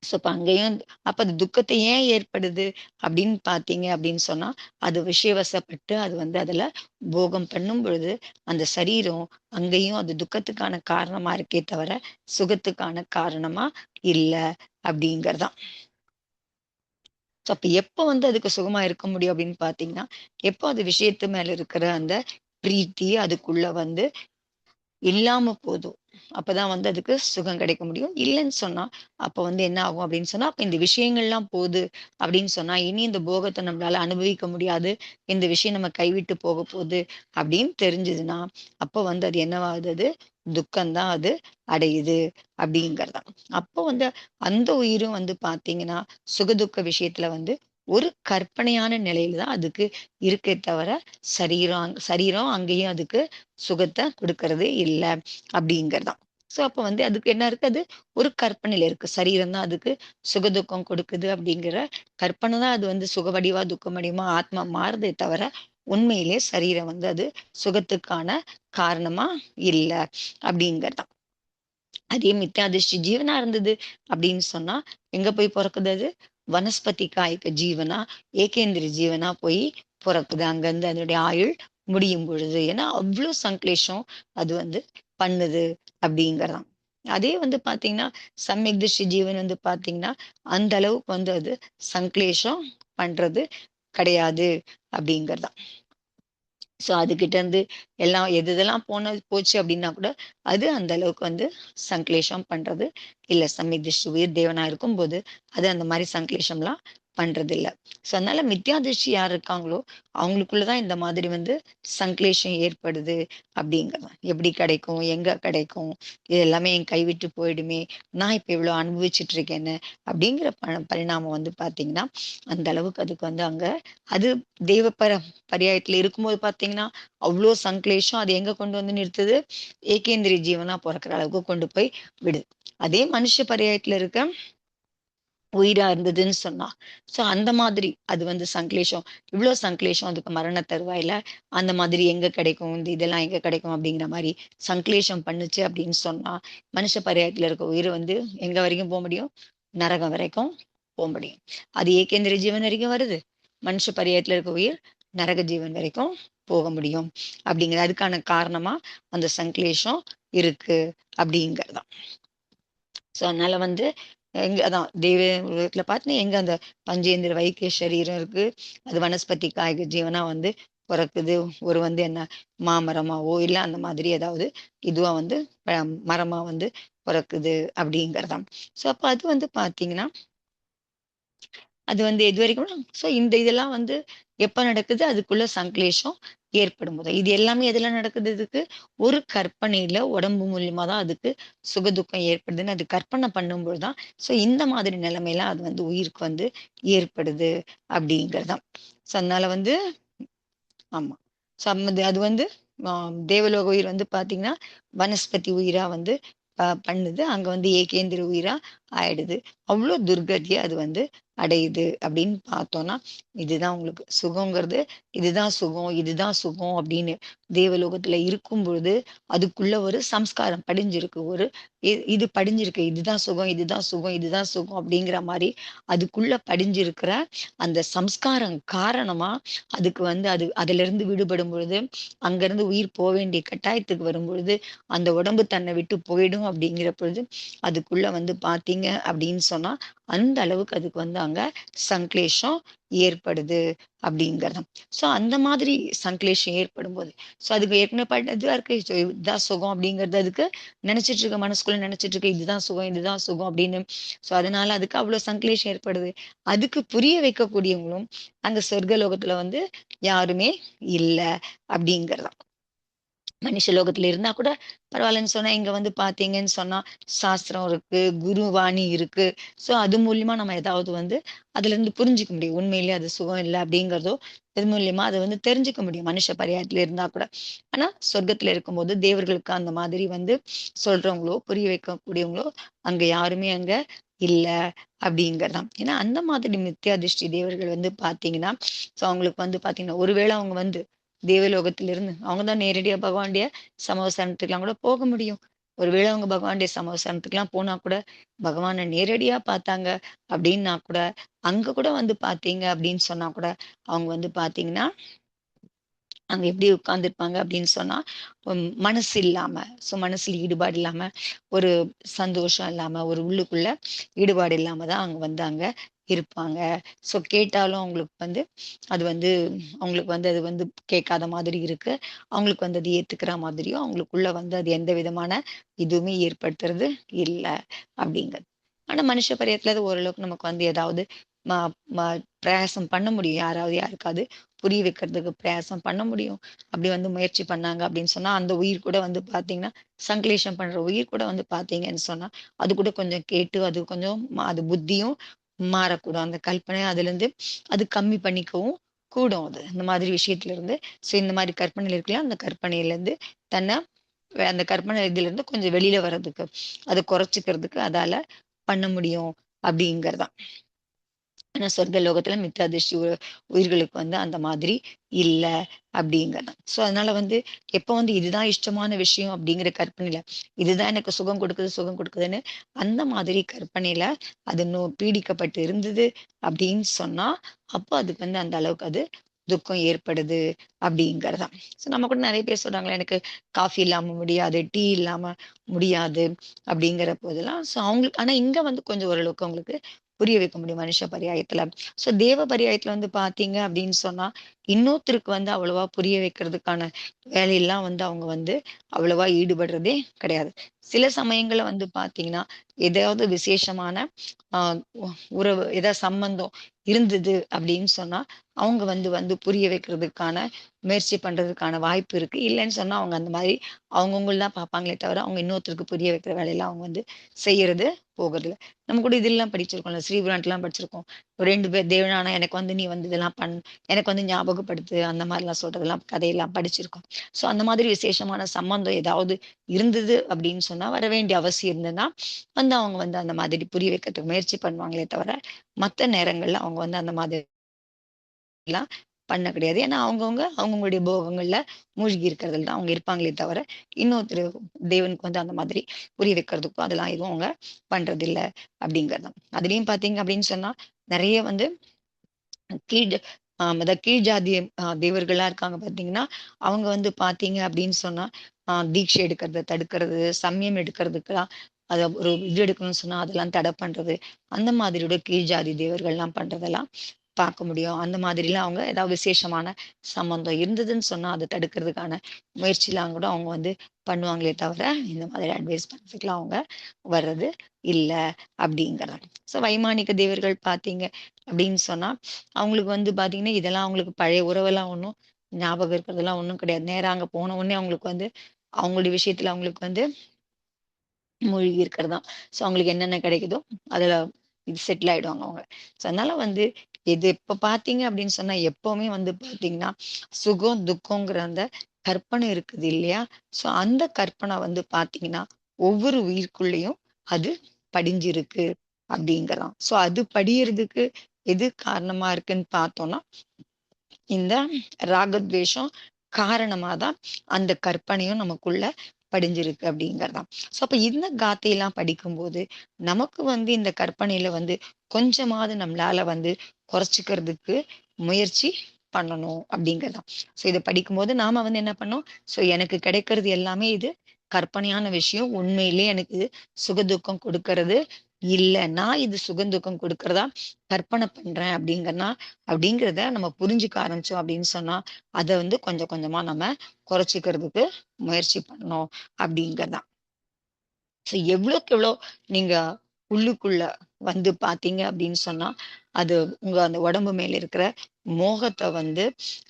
ஸோ அப்ப அங்கேயும் அப்ப அது துக்கத்தை ஏன் ஏற்படுது அப்படின்னு பார்த்தீங்க அப்படின்னு சொன்னா, அது விஷயவசப்பட்டு அது வந்து அதுல போகம் பண்ணும் பொழுது, அந்த சரீரம் அங்கேயும் அது துக்கத்துக்கான காரணமா இருக்கே தவிர, சுகத்துக்கான காரணமா இல்ல அப்படிங்கிறது தான். ஸோ அப்ப எப்ப வந்து அதுக்கு சுகமா இருக்க முடியும் அப்படின்னு பார்த்தீங்கன்னா, எப்போ அது விஷயத்து மேல இருக்கிற அந்த பிரீத்தி அதுக்குள்ள வந்து இல்லாம போதும். அப்பதான் வந்து அதுக்கு சுகம் கிடைக்க முடியும். இல்லன்னு சொன்னா, அப்ப வந்து என்ன ஆகும் அப்படின்னு சொன்னா, அப்ப இந்த விஷயங்கள்லாம் போது அப்படின்னு சொன்னா, இனி இந்த போகத்த நம்மளால அனுபவிக்க முடியாது. இந்த விஷயம் நம்ம கைவிட்டு போக போது அப்படின்னு தெரிஞ்சதுன்னா, அப்ப வந்து அது என்னவாகுது அது? துக்கம் தான் அது அடையுது அப்படிங்கிறது தான். அப்போ வந்து அந்த உயிரும் வந்து பார்த்தீங்கன்னா, சுகதுக்க விஷயத்துல வந்து ஒரு கற்பனையான நிலையில தான் அதுக்கு இருக்கே தவிர, சரீரம் சரீரம் அங்கேயும் அதுக்கு சுகத்த குடுக்கறது இல்ல அப்படிங்கிறதாம். ஸோ அப்ப வந்து அதுக்கு என்ன இருக்கு? அது ஒரு கற்பனையில இருக்கு. சரீரம் தான் அதுக்கு சுகதுக்கம் கொடுக்குது அப்படிங்கிற கற்பனை தான் அது வந்து சுகவடிவா, துக்கவடிவமா ஆத்மா மாறுதே தவிர, உண்மையிலே சரீரம் வந்து அது சுகத்துக்கான காரணமா இல்ல அப்படிங்கிறதாம். அதே மித்யாதிஷ்டி ஜீவனா இருந்தது அப்படின்னு சொன்னா, எங்க போய் பொறக்குது அது? வனஸ்பதி காய்க ஜீவனா, ஏகேந்திர ஜீவனா போய் பொறக்குது. அங்கருந்து அதனுடைய ஆயுள் முடியும் பொழுது. ஏன்னா, அவ்ளோ சங்க்லேஷம் அது வந்து பண்ணுது அப்படிங்கிறதாம். அதே வந்து பார்த்தீங்கன்னா, சம்யக் திருஷ்டி ஜீவன் வந்து பார்த்தீங்கன்னா, அந்த அளவுக்கு வந்து அது சங்க்லேஷம் பண்றது கிடையாது அப்படிங்கிறதாம். ஸோ அதுகிட்ட இருந்து எல்லாம் எது எதெல்லாம் போச்சு அப்படின்னா கூட, அது அந்த அளவுக்கு வந்து சங்க்லேஷம் பண்றது இல்ல. சம்மிதிஷ்டி உயிர் தேவனா இருக்கும்போது, அது அந்த மாரி சங்க்லேஷம்லாம் பண்றதில்ல. ஸோ அதனால மித்யாதிஷ்டி யார் இருக்காங்களோ, அவங்களுக்குள்ள தான் இந்த மாதிரி வந்து சங்க்லேஷம் ஏற்படுது அப்படிங்கிறது. எப்படி கிடைக்கும்? எங்க கிடைக்கும்? இது எல்லாமே என் கைவிட்டு போயிடுமே! நான் இப்ப இவ்வளோ அனுபவிச்சுட்டு இருக்கேனே! அப்படிங்கிற பரிணாமம் வந்து பார்த்தீங்கன்னா, அந்த அளவுக்கு அதுக்கு வந்து அங்க அது தெய்வ பரியாயத்துல இருக்கும்போது பார்த்தீங்கன்னா, அவ்ளோ சங்க்லேஷம் அது எங்க கொண்டு வந்து நிறுத்துது? ஏகேந்திரிய ஜீவனா பொறக்கிற அளவுக்கு கொண்டு போய் விடுது. அதே மனுஷ பரியாயத்துல இருக்க உயிரா இருந்ததுன்னு சொன்னா, ஸோ அந்த மாதிரி அது வந்து சங்க்லேஷம், இவ்ளோ சங்க்லேஷம் அதுக்கு மரண தருவாயில, அந்த மாதிரி எங்க கிடைக்கும்? இதெல்லாம் எங்க கிடைக்கும்? அப்படிங்கிற மாரி சங்க்லேஷம் பண்ணுச்சு அப்படின்னு சொன்னா, மனுஷ பரியாயத்துல இருக்க உயிர் வந்து எங்க வரைக்கும் முடியும்? நரகம் வரைக்கும் முடியும். அது ஏகேந்திர ஜீவன் வரைக்கும் வருது. மனுஷ பரியாயத்துல இருக்க உயிர் நரக ஜீவன் வரைக்கும் போக முடியும். அப்படிங்கிற அதுக்கான காரணமா அந்த சங்க்லேஷம் இருக்கு அப்படிங்கிறது தான். ஸோ அதனால வந்து எங்க அதான் தெய்வ உலகத்துல பார்த்தீங்கன்னா, எங்க அந்த பஞ்சேந்திர வைத்திய சரீரம் இருக்கு. அது வனஸ்பதி காய்க ஜீவனா வந்து பொறக்குது. ஒரு வந்து என்ன மாமரமாவோ, இல்ல அந்த மாதிரி ஏதாவது இதுவா வந்து மரமா வந்து பொறக்குது அப்படிங்கிறதாம். ஸோ அப்ப அது வந்து பார்த்தீங்கன்னா அது வந்து எதுவரைக்கும் ஸோ இந்த இதெல்லாம் வந்து எப்ப நடக்குது? அதுக்குள்ள சங்க்லேஷம் ஏற்படும்போது. இது எல்லாமே எதுல நடக்குது இதுக்கு? ஒரு கற்பனையில உடம்பு மூலியமா தான் அதுக்கு சுகதுக்கம் ஏற்படுதுன்னு அது கற்பனை பண்ணும்போது தான், ஸோ இந்த மாதிரி நிலைமைலாம் அது வந்து உயிருக்கு வந்து ஏற்படுது அப்படிங்கிறது தான். ஸோ அதனால வந்து ஆமா. அது வந்து தேவலோக உயிர் வந்து பார்த்தீங்கன்னா, வனஸ்பதி உயிரா வந்து பண்ணுது. அங்க வந்து ஏகேந்திர உயிரா ஆயிடுது. அவ்ளோ துர்கதிய அது வந்து அடையுது அப்படின்னு பார்த்தோம்னா, இதுதான் உங்களுக்கு சுகங்கிறது, இதுதான் சுகம், இதுதான் சுகம் அப்படின்னு தேவலோகத்துல இருக்கும்பொழுது, அதுக்குள்ள ஒரு சம்ஸ்காரம் படிஞ்சிருக்கு. ஒரு இது படிஞ்சிருக்கு. இதுதான் சுகம், இதுதான் சுகம், இதுதான் சுகம் அப்படிங்கிற மாரி அதுக்குள்ள படிஞ்சிருக்கிற அந்த சம்ஸ்காரம் காரணமா அதுக்கு வந்து அதிலிருந்து விடுபடும் பொழுது, அங்கருந்து உயிர் வேண்டிய கட்டாயத்துக்கு வரும்பொழுது, அந்த உடம்பு தன்னை விட்டு போயிடும் அப்படிங்கிற பொழுது, அதுக்குள்ள வந்து பார்த்தீங்க அப்படின்னு சொன்னா, அந்த அளவுக்கு அதுக்கு வந்து அங்க சங்கலேஷம் ஏற்படுது அப்படிங்கிறது. ஸோ அந்த மாதிரி சங்கலேஷம் ஏற்படும் போது, ஸோ அதுக்கு ஏற்கனவே இதுவா இருக்கு, இதுதான் சுகம் அப்படிங்கிறது அதுக்கு நினைச்சிட்டு இருக்க, மனசுக்குள்ள நினைச்சிட்டு இருக்கு, இதுதான் சுகம், இதுதான் சுகம் அப்படின்னு. ஸோ அதனால அதுக்கு அவ்வளவு சங்கலேஷம் ஏற்படுது. அதுக்கு புரிய வைக்கக்கூடியவங்களும் அங்க சொர்க்க லோகத்துல வந்து யாருமே இல்ல அப்படிங்கிறதா. மனுஷ லோகத்துல இருந்தா கூட பரவாயில்லன்னு சொன்னா, இங்க வந்து பாத்தீங்கன்னு சொன்னா சாஸ்திரம் இருக்கு, குருவாணி இருக்கு. சோ அது மூலியமா நம்ம ஏதாவது வந்து அதுல இருந்து புரிஞ்சுக்க முடியும். உண்மையிலேயே அது சுகம் இல்லை அப்படிங்கிறதோ இது மூலியமா அதை வந்து தெரிஞ்சுக்க முடியும், மனுஷ பரியாயத்துல இருந்தா கூட. ஆனா சொர்க்கத்துல இருக்கும்போது தேவர்களுக்கு அந்த மாதிரி வந்து சொல்றவங்களோ புரிய வைக்கக்கூடியவங்களோ அங்க யாருமே அங்க இல்ல அப்படிங்கிறதாம். ஏன்னா அந்த மாதிரி மித்யா திருஷ்டி தேவர்கள் வந்து பாத்தீங்கன்னா, சோ அவங்களுக்கு வந்து பாத்தீங்கன்னா ஒருவேளை அவங்க வந்து தேவலோகத்திலிருந்து அவங்க தான் நேரடியா பகவானுடைய சமவசனத்துக்குலாம் கூட போக முடியும். ஒருவேளை அவங்க பகவானுடைய சமவசனத்துக்குலாம் போனா கூட பகவானை நேரடியா பார்த்தாங்க அப்படின்னா கூட, அங்க கூட வந்து பார்த்தீங்க அப்படின்னு சொன்னா கூட, அவங்க வந்து பார்த்தீங்கன்னா அங்க எப்படி உட்கார்ந்துருப்பாங்க அப்படின்னு சொன்னா, மனசு இல்லாம, மனசுல ஈடுபாடு இல்லாம, ஒரு சந்தோஷம் இல்லாம, ஒரு உள்ளுக்குள்ள ஈடுபாடு இல்லாம தான் அங்க வந்து அங்க இருப்பாங்க. கேட்டாலும் அவங்களுக்கு வந்து அது வந்து அவங்களுக்கு வந்து அது வந்து கேட்காத மாதிரி இருக்கு. அவங்களுக்கு வந்து அது ஏத்துக்கிற மாதிரியும், அவங்களுக்குள்ள வந்து அது எந்த விதமான இதுவுமே ஏற்படுத்துறது இல்ல அப்படிங்கிறது. ஆனா மனுஷ பரியத்துல அது ஓரளவுக்கு நமக்கு வந்து ஏதாவது ம ம பிரயாசம் பண்ண முடியும். யாராவது யாருக்காவது புரிய வைக்கிறதுக்கு பிரயாசம் பண்ண முடியும். அப்படி வந்து முயற்சி பண்ணாங்க அப்படின்னு சொன்னா, அந்த உயிர் கூட வந்து பார்த்தீங்கன்னா, சங்கிலேஷம் பண்ற உயிர் கூட வந்து பார்த்தீங்கன்னு சொன்னா, அது கூட கொஞ்சம் கேட்டு அது கொஞ்சம் அது புத்தியும் மாறக்கூடும். அந்த கற்பனை அதுலேருந்து அது கம்மி பண்ணிக்கவும் கூடும் அது. இந்த மாதிரி விஷயத்துல இருந்து. இந்த மாதிரி கற்பனையில இருக்குல்ல, அந்த கற்பனையிலேருந்து தன்னை அந்த கற்பனை இதுலேருந்து கொஞ்சம் வெளியில வர்றதுக்கு, அத குறைச்சுக்கிறதுக்கு அதால பண்ண முடியும் அப்படிங்கிறதான். ஆனா சொர்க்க லோகத்துல மித்ராதிர்ஷ்டி உயிர்களுக்கு வந்து அந்த மாதிரி இல்ல அப்படிங்கிறது. அதனால வந்து எப்ப வந்து இதுதான் இஷ்டமான விஷயம் அப்படிங்கிற கற்பனையில, இதுதான் எனக்கு சுகம் கொடுக்குது சுகம் கொடுக்குதுன்னு அந்த மாதிரி கற்பனையில அது இன்னும் பீடிக்கப்பட்டு இருந்தது அப்படின்னு சொன்னா, அப்போ அதுக்கு வந்து அந்த அளவுக்கு அது துக்கம் ஏற்படுது அப்படிங்கிறதான். நம்ம கூட நிறைய பேர் சொல்றாங்களே, எனக்கு காஃபி இல்லாம முடியாது, டீ இல்லாம முடியாது அப்படிங்கிற போதெல்லாம். அவங்களுக்கு ஆனா இங்க வந்து கொஞ்சம் ஓரளவுக்கு அவங்களுக்கு புரிய வைக்க முடியும் மனுஷ பரியாயத்துல. தேவ பரியாயத்துல வந்து பாத்தீங்க அப்படின்னு சொன்னா, இன்னொருத்தருக்கு வந்து அவ்வளவா புரிய வைக்கிறதுக்கான வேலையெல்லாம் வந்து அவங்க வந்து அவ்வளவா ஈடுபடுறதே கிடையாது. சில சமயங்கள்ல வந்து பாத்தீங்கன்னா, ஏதாவது விசேஷமான ஆஹ் உறவு ஏதாவது சம்பந்தம் இருந்தது அப்படின்னு சொன்னா, அவங்க வந்து வந்து புரிய வைக்கிறதுக்கான முயற்சி பண்றதுக்கான வாய்ப்பு இருக்கு. இல்லைன்னு சொன்னா அவங்க அந்த மாதிரி அவங்கவுங்கதான் பார்ப்பாங்களே தவிர, அவங்க இன்னொருத்தருக்கு புரிய வைக்கிற வேலையெல்லாம் அவங்க வந்து செய்யறது போகிறது. நம்ம கூட இதெல்லாம் படிச்சிருக்கோம்ல, ஸ்ரீபுரான்லாம் படிச்சிருக்கோம். ஒரு 2 பேர் தேவனானா எனக்கு வந்து நீ வந்து இதெல்லாம் எனக்கு வந்து ஞாபகப்படுத்து, அந்த மாதிரிலாம் சொல்றதெல்லாம் கதையெல்லாம் படிச்சிருக்கோம். அந்த மாதிரி விசேஷமான சம்பந்தம் ஏதாவது இருந்தது அப்படின்னு சொன்னா, வர வேண்டிய அவசியம் இருந்ததுன்னா வந்து அவங்க வந்து அந்த மாதிரி புரிய வைக்கிறதுக்கு முயற்சி பண்ணுவாங்களே தவிர, மத்த நேரங்கள்ல அவங்க வந்து அந்த மாதிரிலாம் பண்ண கிடையாது. ஏன்னா அவங்கவங்களுடைய போகங்கள்ல மூழ்கி இருக்கிறதுல தான் அவங்க இருப்பாங்களே தவிர, இன்னொருத்தர் தேவனுக்கு வந்து அந்த மாதிரி புரிய வைக்கிறதுக்கோ அதெல்லாம் எதுவும் அவங்க பண்றதில்ல அப்படிங்கிறது தான். அதுலயும் பார்த்தீங்க அப்படின்னு சொன்னா, நெறைய வந்து கீழ் அதாவது கீழ் ஜாதி தேவர்கள்லாம் இருக்காங்க பார்த்தீங்கன்னா, அவங்க வந்து பார்த்தீங்க அப்படின்னு சொன்னா, தீட்சை எடுக்கிறத தடுக்கிறது, சமயம் எடுக்கிறதுக்குலாம் அத ஒரு இது எடுக்கணும்னு சொன்னா, அதெல்லாம் தடை பண்றது. அந்த மாதிரியோட கீழ் ஜாதி தேவர்கள்லாம் பண்றதெல்லாம் பார்க்க முடியும். அந்த மாதிரிலாம் அவங்க ஏதாவது விசேஷமான சம்மந்தம் இருந்ததுன்னு சொன்னா, அத தடுக்கிறதுக்கான முயற்சிலாம் கூட அவங்க வந்து பண்ணுவாங்களே தவிர, இந்த மாதிரி அட்வைஸ் பண்றதுக்குலாம் அவங்க வர்றது இல்ல அப்படிங்கிறாங்க. வைமானிக தேவர்கள் பார்த்தீங்க அப்படின்னு சொன்னா, அவங்களுக்கு வந்து பார்த்தீங்கன்னா, இதெல்லாம் அவங்களுக்கு பழைய உறவெல்லாம் ஒண்ணும் ஞாபகம் இருக்கிறதெல்லாம் ஒண்ணும் கிடையாது. நேரா அங்க போன உடனே அவங்களுக்கு வந்து அவங்களுடைய விஷயத்துல அவங்களுக்கு வந்து மூழ்கி இருக்கிறது தான். அவங்களுக்கு என்னென்ன கிடைக்குதோ அதுல இது செட்டில் ஆயிடுவாங்க அவங்க. அதனால வந்து இது இப்ப பார்த்தீங்க அப்படின்னு சொன்னா, எப்பவுமே வந்து பார்த்தீங்கன்னா, சுகம், துக்கங்கிற அந்த கற்பனை இருக்குது இல்லையா? அந்த கற்பனை வந்து பார்த்தீங்கன்னா, ஒவ்வொரு உயிர்க்குள்ளேயும் அது படிஞ்சிருக்கு அப்படிங்கிறான். அது படியறதுக்கு எது காரணமா இருக்குன்னு பார்த்தோம்னா, இந்த ராகத்வேஷம் காரணமா தான் அந்த கற்பனையும் நமக்குள்ள படிஞ்சிருக்கு அப்படிங்கிறதாம். அப்ப இந்த காத்தையெல்லாம் படிக்கும்போது நமக்கு வந்து இந்த கற்பனையில வந்து கொஞ்சமாவது நம்மளால வந்து குறைச்சிக்கிறதுக்கு முயற்சி பண்ணணும் அப்படிங்கிறதாம். இதை படிக்கும்போது நாம வந்து என்ன பண்ணோம், எனக்கு கிடைக்கிறது எல்லாமே இது கற்பனையான விஷயம், உண்மையிலேயே எனக்கு சுகதுக்கம் கொடுக்கறது இல்ல, நான் இது சுகந்துக்கம் கொடுக்கறதா கற்பனை பண்றேன் அப்படிங்கிறத நம்ம புரிஞ்சுக்க ஆரம்பிச்சோம் அப்படின்னு சொன்னா, அத வந்து கொஞ்சம் கொஞ்சமா நம்ம குறைச்சுக்கிறதுக்கு முயற்சி பண்ணணும் அப்படிங்கிறதான். ஸோ எவ்வளோக்கு எவ்வளோ நீங்க உள்ளுக்குள்ள வந்து பார்த்தீங்க அப்படின்னு சொன்னா, அது உங்க அந்த உடம்பு மேல இருக்கிற மோகத்த வந்து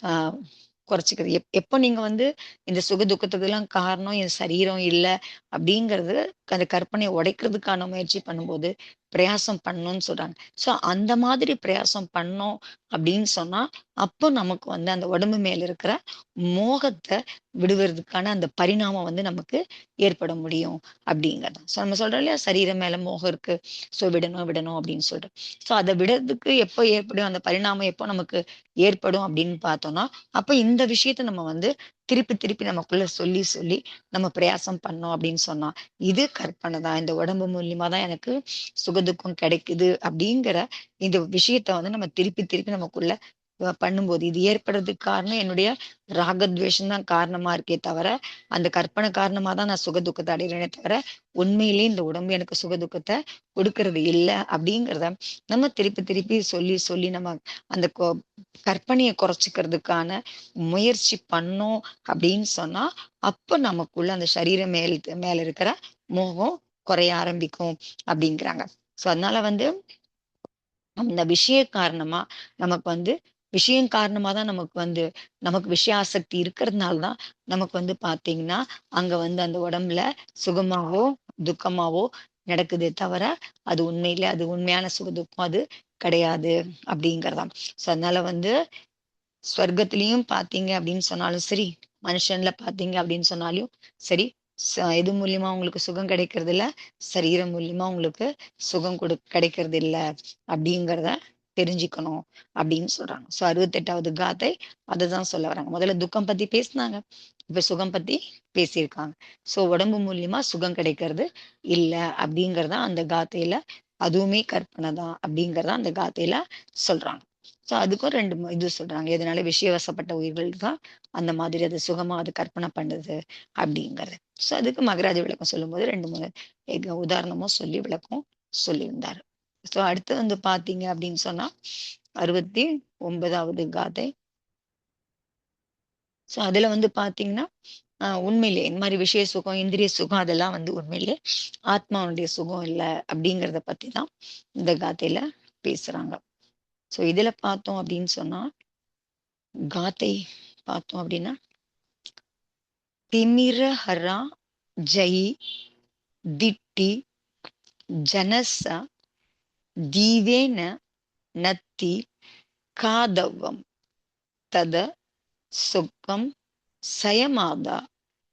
ஆ குறைச்சுக்கிறது. எப்போ நீங்க வந்து இந்த சுக துக்கத்துக்கெல்லாம் காரணம் என் சரீரம் இல்ல அப்படிங்கிறது அந்த கற்பனைய உடைக்கிறதுக்கான முயற்சி பண்ணும்போது, பிரயாசம் பண்ணணும்னு சொல்றாங்க. ஸோ அந்த மாதிரி பிரயாசம் பண்ணோம் அப்படின்னு சொன்னா, அப்போ நமக்கு வந்து அந்த உடம்பு மேல இருக்கிற மோகத்த விடுவதற்கான அந்த பரிணாமம் வந்து நமக்கு ஏற்பட முடியும். அப்படிங்கிறது. ஸோ நம்ம சொல்றோம் இல்லையா, சரீரம் மேல மோகம் இருக்கு. ஸோ விடணும், விடணும் அப்படின்னு சொல்லிட்டு. ஸோ அத விடுறதுக்கு எப்போ ஏற்படும், அந்த பரிணாமம் எப்போ நமக்கு ஏற்படும் அப்படின்னு பார்த்தோம்னா, அப்ப இந்த விஷயத்த நம்ம வந்து திருப்பி, திருப்பி நமக்குள்ள சொல்லி, சொல்லி நம்ம பிரயாசம் பண்ணோம் அப்படின்னு சொன்னா, இது கற்பனை தான். இந்த உடம்பு மூலியமா தான் எனக்கு சுகதுக்கம் கிடைக்குது அப்படிங்கிற இந்த விஷயத்த வந்து நம்ம திருப்பி, திருப்பி நமக்குள்ள பண்ணும்போது, இது ஏற்படுறதுக்கு காரணம் என்னுடைய ராகத்வேஷம் தான் காரணமா இருக்கே தவிர, அந்த கற்பனை காரணமா தான் நான் சுகதுக்கத்த அடைகிறேனே தவிர, உண்மையிலேயே இந்த உடம்பு எனக்கு சுகதுக்கத்த கொடுக்கறது இல்ல அப்படிங்கிறத நம்ம திருப்பி திருப்பி சொல்லி சொல்லி நம்ம அந்த கற்பனையை குறைச்சிக்கிறதுக்கான முயற்சி பண்ணோம் அப்படின்னு சொன்னா, அப்ப நமக்குள்ள அந்த சரீரம் மேல இருக்கிற மோகம் குறைய ஆரம்பிக்கும் அப்படிங்கிறாங்க. சோ அதனால வந்து அந்த விஷய காரணமா நமக்கு வந்து விஷயம் காரணமா தான் நமக்கு விஷய ஆசக்தி இருக்கிறதுனால தான் நமக்கு வந்து பாத்தீங்கன்னா, அங்க வந்து அந்த உடம்புல சுகமாவோ, துக்கமாவோ நடக்குதே தவிர, அது உண்மையான சுக துக்கம் அது கிடையாது அப்படிங்கிறதாம். ஸோ அதனால வந்து சொர்க்கத்திலயும் பார்த்தீங்க அப்படின்னு சொன்னாலும் சரி, மனுஷன்ல பார்த்தீங்க அப்படின்னு சொன்னாலும் சரி, எது மூலியமா உங்களுக்கு சுகம் கிடைக்கிறது இல்ல, சரீரம் மூலியமா உங்களுக்கு சுகம் கிடைக்கிறது இல்ல அப்படிங்கிறத தெரிஞ்சுக்கணும் அப்படின்னு சொல்றாங்க. ஸோ 68வது காதை அதுதான் சொல்ல வராங்க. முதல்ல துக்கம் பத்தி பேசினாங்க. இப்ப சுகம் பத்தி பேசியிருக்காங்க. ஸோ உடம்பு மூலியமா சுகம் கிடைக்கிறது இல்ல அப்படிங்கிறத அந்த காத்தையில, அதுவுமே கற்பனை தான் அப்படிங்கிறத அந்த காத்தையில சொல்றாங்க. ஸோ அதுக்கும் 2 இது சொல்றாங்க. எதனால விஷயவசப்பட்ட உயிர்கள் தான் அந்த மாதிரி அது சுகமா அது கற்பனை பண்ணுது அப்படிங்கிறது. ஸோ அதுக்கு மகராஜ விளக்கம் சொல்லும்போது 2, 3 உதாரணமும் சொல்லி விளக்கம் சொல்லியிருந்தாரு. ஸோ அடுத்து வந்து பார்த்தீங்க அப்படின்னு சொன்னா, 69வது காதை. ஸோ அதுல வந்து பார்த்தீங்கன்னா, உண்மையிலே இந்த மாரி விஷய சுகம், இந்திரிய சுகம் அதெல்லாம் வந்து உண்மையிலே ஆத்மாவுடைய சுகம் இல்ல அப்படிங்கிறத பத்தி தான் இந்த காதையில பேசுறாங்க. ஸோ இதுல பார்த்தோம் அப்படின்னு சொன்னா, காத்தை பார்த்தோம் அப்படின்னா, திமிரஹரா ஜெய் திட்டி ஜனச தீவேன நத்தி காதவம் தத சுக்கம் சயமாதா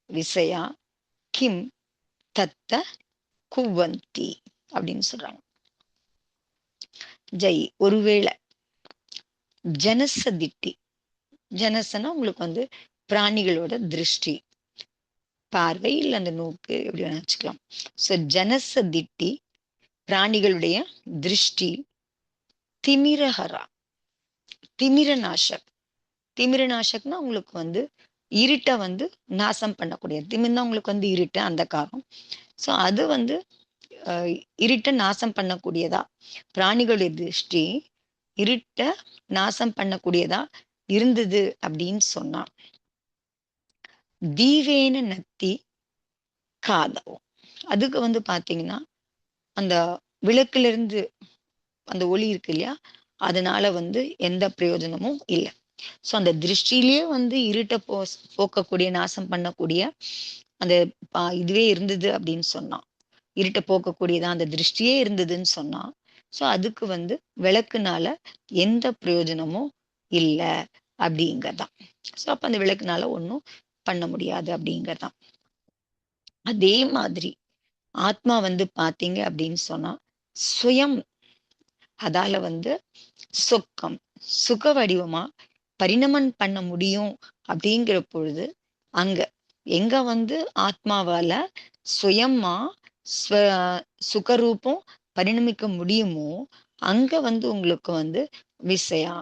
விசயா கிம் தத்த குவந்தி அப்படின்னு சொல்றாங்க. ஜெய் ஒருவேளை ஜனச திட்டி, ஜனசனா உங்களுக்கு வந்து பிராணிகளோட திருஷ்டி, பார்வை இல்ல அந்த நோக்கு எப்படி வேணா வச்சுக்கலாம். ஸோ ஜனச திட்டி பிராணிகளுடைய திருஷ்டி, திமிரஹரா திமிரநாசக், திமிரநாசக்னா உங்களுக்கு வந்து இருட்ட வந்து நாசம் பண்ணக்கூடிய, திமிர்னா உங்களுக்கு வந்து இருட்டு அந்த காரம். ஸோ அது வந்து அஹ், இருட்ட நாசம் பண்ணக்கூடியதா, பிராணிகளுடைய திருஷ்டி இருட்ட நாசம் பண்ணக்கூடியதா இருந்தது அப்படின்னு சொன்னா, தீவேன நத்தி காதவும், அதுக்கு வந்து பாத்தீங்கன்னா அந்த விளக்குல இருந்து அந்த ஒளி இருக்கு இல்லையா, அதனால வந்து எந்த பிரயோஜனமும் இல்லை. ஸோ அந்த திருஷ்டியிலேயே வந்து இருட்ட போக்கக்கூடிய நாசம் பண்ணக்கூடிய அந்த இதுவே இருந்தது அப்படின்னு சொன்னா, இருட்ட போக்கக்கூடியதான் அந்த திருஷ்டியே இருந்ததுன்னு சொன்னா, ஸோ அதுக்கு வந்து விளக்குனால எந்த பிரயோஜனமும் இல்லை அப்படிங்கறதான். ஸோ அப்ப அந்த விளக்குனால ஒன்றும் பண்ண முடியாது அப்படிங்கறதான். அதே மாதிரி ஆத்மா வந்து பாத்தீங்க அப்படின்னு சொன்னா, சுயம் அதால வந்து சொக்கம் சுக வடிவமா பரிணமன் பண்ண முடியும் அப்படிங்கிற பொழுது, அங்க எங்க வந்து ஆத்மாவால சுயமா சுகரூபம் பரிணமிக்க முடியுமோ, அங்க வந்து உங்களுக்கு வந்து விசயா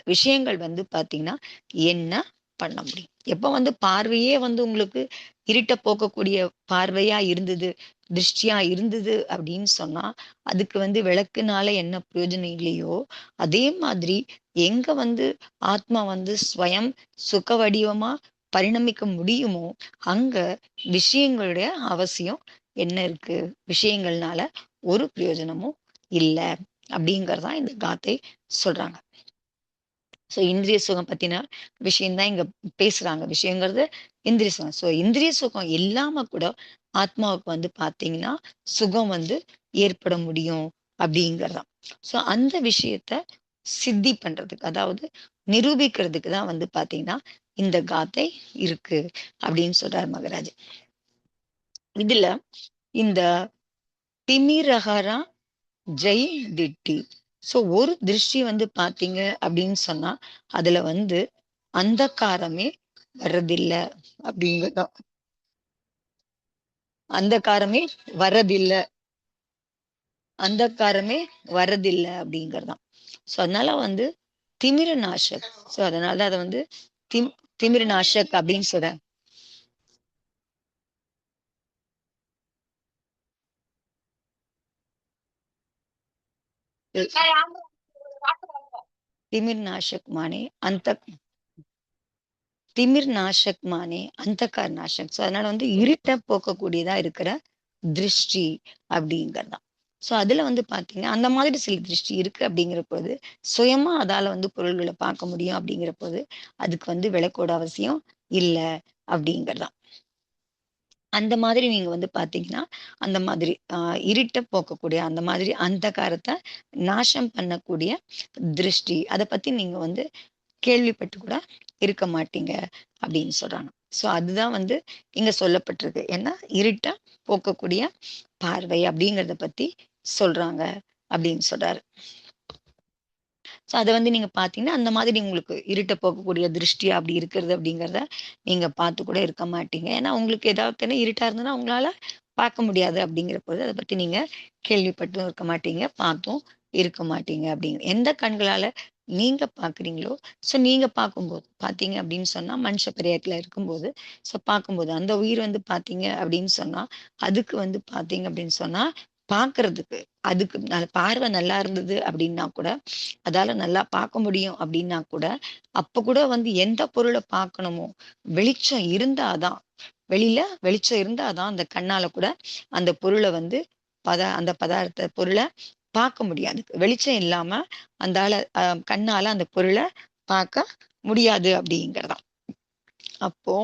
விஷயங்கள் வந்து பாத்தீங்கன்னா என்ன பண்ண முடியும். எப்ப வந்து பார்வையே வந்து உங்களுக்கு இருட்ட போக்கக்கூடிய பார்வையா இருந்தது, திருஷ்டியா இருந்தது அப்படின்னு சொன்னா, அதுக்கு வந்து விளக்குனால என்ன பிரயோஜனம் இல்லையோ, அதே மாதிரி எங்க வந்து ஆத்மா வந்து ஸ்வயம் சுக வடிவமா பரிணமிக்க முடியுமோ, அங்க விஷயங்களுடைய அவசியம் என்ன இருக்கு? விஷயங்கள்னால ஒரு பிரயோஜனமும் இல்ல. அப்படிங்கிறதான் இந்த காத்தை சொல்றாங்க. ஸோ இந்திரிய சுகம் பத்தின விஷயம் தான் இங்க பேசுறாங்க. விஷயங்கிறது இந்திரிய சுகம். ஸோ இந்திரிய சுகம் இல்லாம கூட ஆத்மாவுக்கு வந்து பார்த்தீங்கன்னா, சுகம் வந்து ஏற்பட முடியும் அப்படிங்கிறதாம். ஸோ அந்த விஷயத்த சித்தி பண்றதுக்கு, அதாவது நிரூபிக்கிறதுக்கு தான் வந்து பார்த்தீங்கன்னா, இந்த காத்தை இருக்கு அப்படின்னு சொல்றார் மகராஜ். இதுல இந்த திமிரகரா ஜெய் திட்டி. ஸோ ஒரு திருஷ்டி வந்து பார்த்தீங்க அப்படின்னு சொன்னா, அதுல வந்து அந்தகாரமே வர்றதில்ல அப்படிங்கிறதுதான். அந்தகாரமே வர்றதில்ல. அந்தகாரமே வர்றதில்ல அப்படிங்கிறதுதான். ஸோ அதனால வந்து திமிர நாசக். ஸோ அதனால அத வந்து திம் திமிர நாசக் அப்படின்னு சொல்றேன். திமிர் நாசக் மானே அந்த திமிர் நாசக் மானே அந்தகார் நாசக். ஸோ அதனால வந்து இருட்ட போக்கக்கூடியதா இருக்கிற திருஷ்டி அப்படிங்கிறதுதான். ஸோ அதுல வந்து பாத்தீங்கன்னா அந்த மாதிரி சில திருஷ்டி இருக்கு அப்படிங்கிற போது சுயமா அதால வந்து பொருள்களை பார்க்க முடியும் அப்படிங்கிற போது அதுக்கு வந்து விளக்கோட அவசியம் இல்லை அப்படிங்கிறதான். அந்த மாதிரி நீங்க வந்து பாத்தீங்கன்னா அந்த மாதிரி இருட்ட போக்கக்கூடிய அந்த மாதிரி அந்த காரத்தை நாசம் பண்ணக்கூடிய திருஷ்டி அதை பத்தி நீங்க வந்து கேள்விப்பட்டு கூட இருக்க மாட்டீங்க அப்படின்னு சொல்றாங்க. ஸோ அதுதான் வந்து இங்க சொல்லப்பட்டிருக்கு. ஏன்னா இருட்ட போக்கக்கூடிய பார்வை அப்படிங்கிறத பத்தி சொல்றாங்க அப்படின்னு சொல்றாரு. ஸோ அதை வந்து நீங்க பார்த்தீங்கன்னா அந்த மாதிரி உங்களுக்கு இருட்ட போக்கக்கூடிய திருஷ்டி அப்படி இருக்கிறது அப்படிங்கிறத நீங்க பார்த்து கூட இருக்க மாட்டீங்க. ஏன்னா உங்களுக்கு ஏதாவது இருட்டா இருந்ததுன்னா உங்களால பார்க்க முடியாது அப்படிங்கிற போது அதை பத்தி நீங்க கேள்விப்பட்டும் இருக்க மாட்டீங்க, பார்த்தும் இருக்க மாட்டீங்க அப்படிங்க. எந்த கண்களால நீங்க பார்க்குறீங்களோ, ஸோ நீங்க பார்க்கும்போது பார்த்தீங்க அப்படின்னு சொன்னா மனுஷ பிரியத்துல இருக்கும்போது, ஸோ பார்க்கும்போது அந்த உயிர் வந்து பார்த்தீங்க அப்படின்னு சொன்னா, அதுக்கு வந்து பார்த்தீங்க அப்படின்னு சொன்னா பார்க்கறதுக்கு அதுக்கு பார்வை நல்லா இருந்தது அப்படின்னா கூட அதால நல்லா பார்க்க முடியும் அப்படின்னா கூட அப்ப கூட வந்து எந்த பொருளை பார்க்கணுமோ வெளிச்சம் இருந்தாதான், வெளியில வெளிச்சம் இருந்தாதான் அந்த கண்ணால கூட அந்த பொருளை வந்து அந்த பதார்த்த பொருளை பார்க்க முடியாது. வெளிச்சம் இல்லாம அந்தால கண்ணால அந்த பொருளை பார்க்க முடியாது அப்படிங்கிறதாம். அப்போ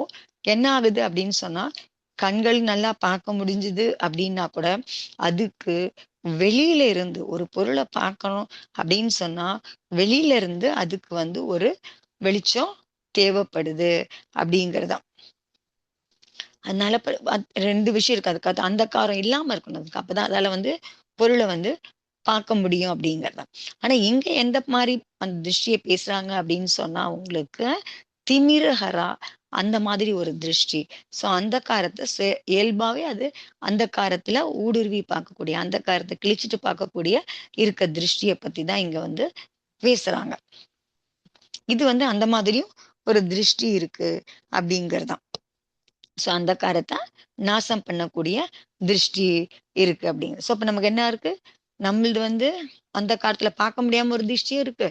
என்ன ஆகுது அப்படின்னு சொன்னா கண்கள் நல்லா பார்க்க முடிஞ்சுது அப்படின்னா கூட அதுக்கு வெளியில இருந்து ஒரு பொருளை பார்க்கணும் அப்படின்னு சொன்னா வெளியில இருந்து அதுக்கு வந்து ஒரு வெளிச்சம் தேவைப்படுது அப்படிங்கிறதாம். அதனால ரெண்டு விஷயம் இருக்கு. அதுக்கு அந்த காரம் இல்லாம இருக்கணும். அதுக்கு அப்பதான் அதால வந்து பொருளை வந்து பார்க்க முடியும் அப்படிங்கிறத. ஆனா இங்க எந்த மாதிரி அந்த திருஷ்டியை பேசுறாங்க அப்படின்னு சொன்னா உங்களுக்கு திமிரஹரா அந்த மாதிரி ஒரு திருஷ்டி. சோ அந்த காரத்தை இயல்பாவே அது அந்த காரத்துல ஊடுருவி பார்க்கக்கூடிய அந்த காரத்தை கிழிச்சிட்டு பார்க்கக்கூடிய இருக்க திருஷ்டியை பத்தி தான் இங்க வந்து பேசுறாங்க. இது வந்து அந்த மாதிரியும் ஒரு திருஷ்டி இருக்கு அப்படிங்கறதுதான். சோ அந்த காரத்தை நாசம் பண்ணக்கூடிய திருஷ்டி இருக்கு அப்படிங்க. சோ அப்ப நமக்கு என்ன இருக்கு, நம்மளது வந்து அந்த காலத்துல பார்க்க முடியாம ஒரு திருஷ்டியும் இருக்கு,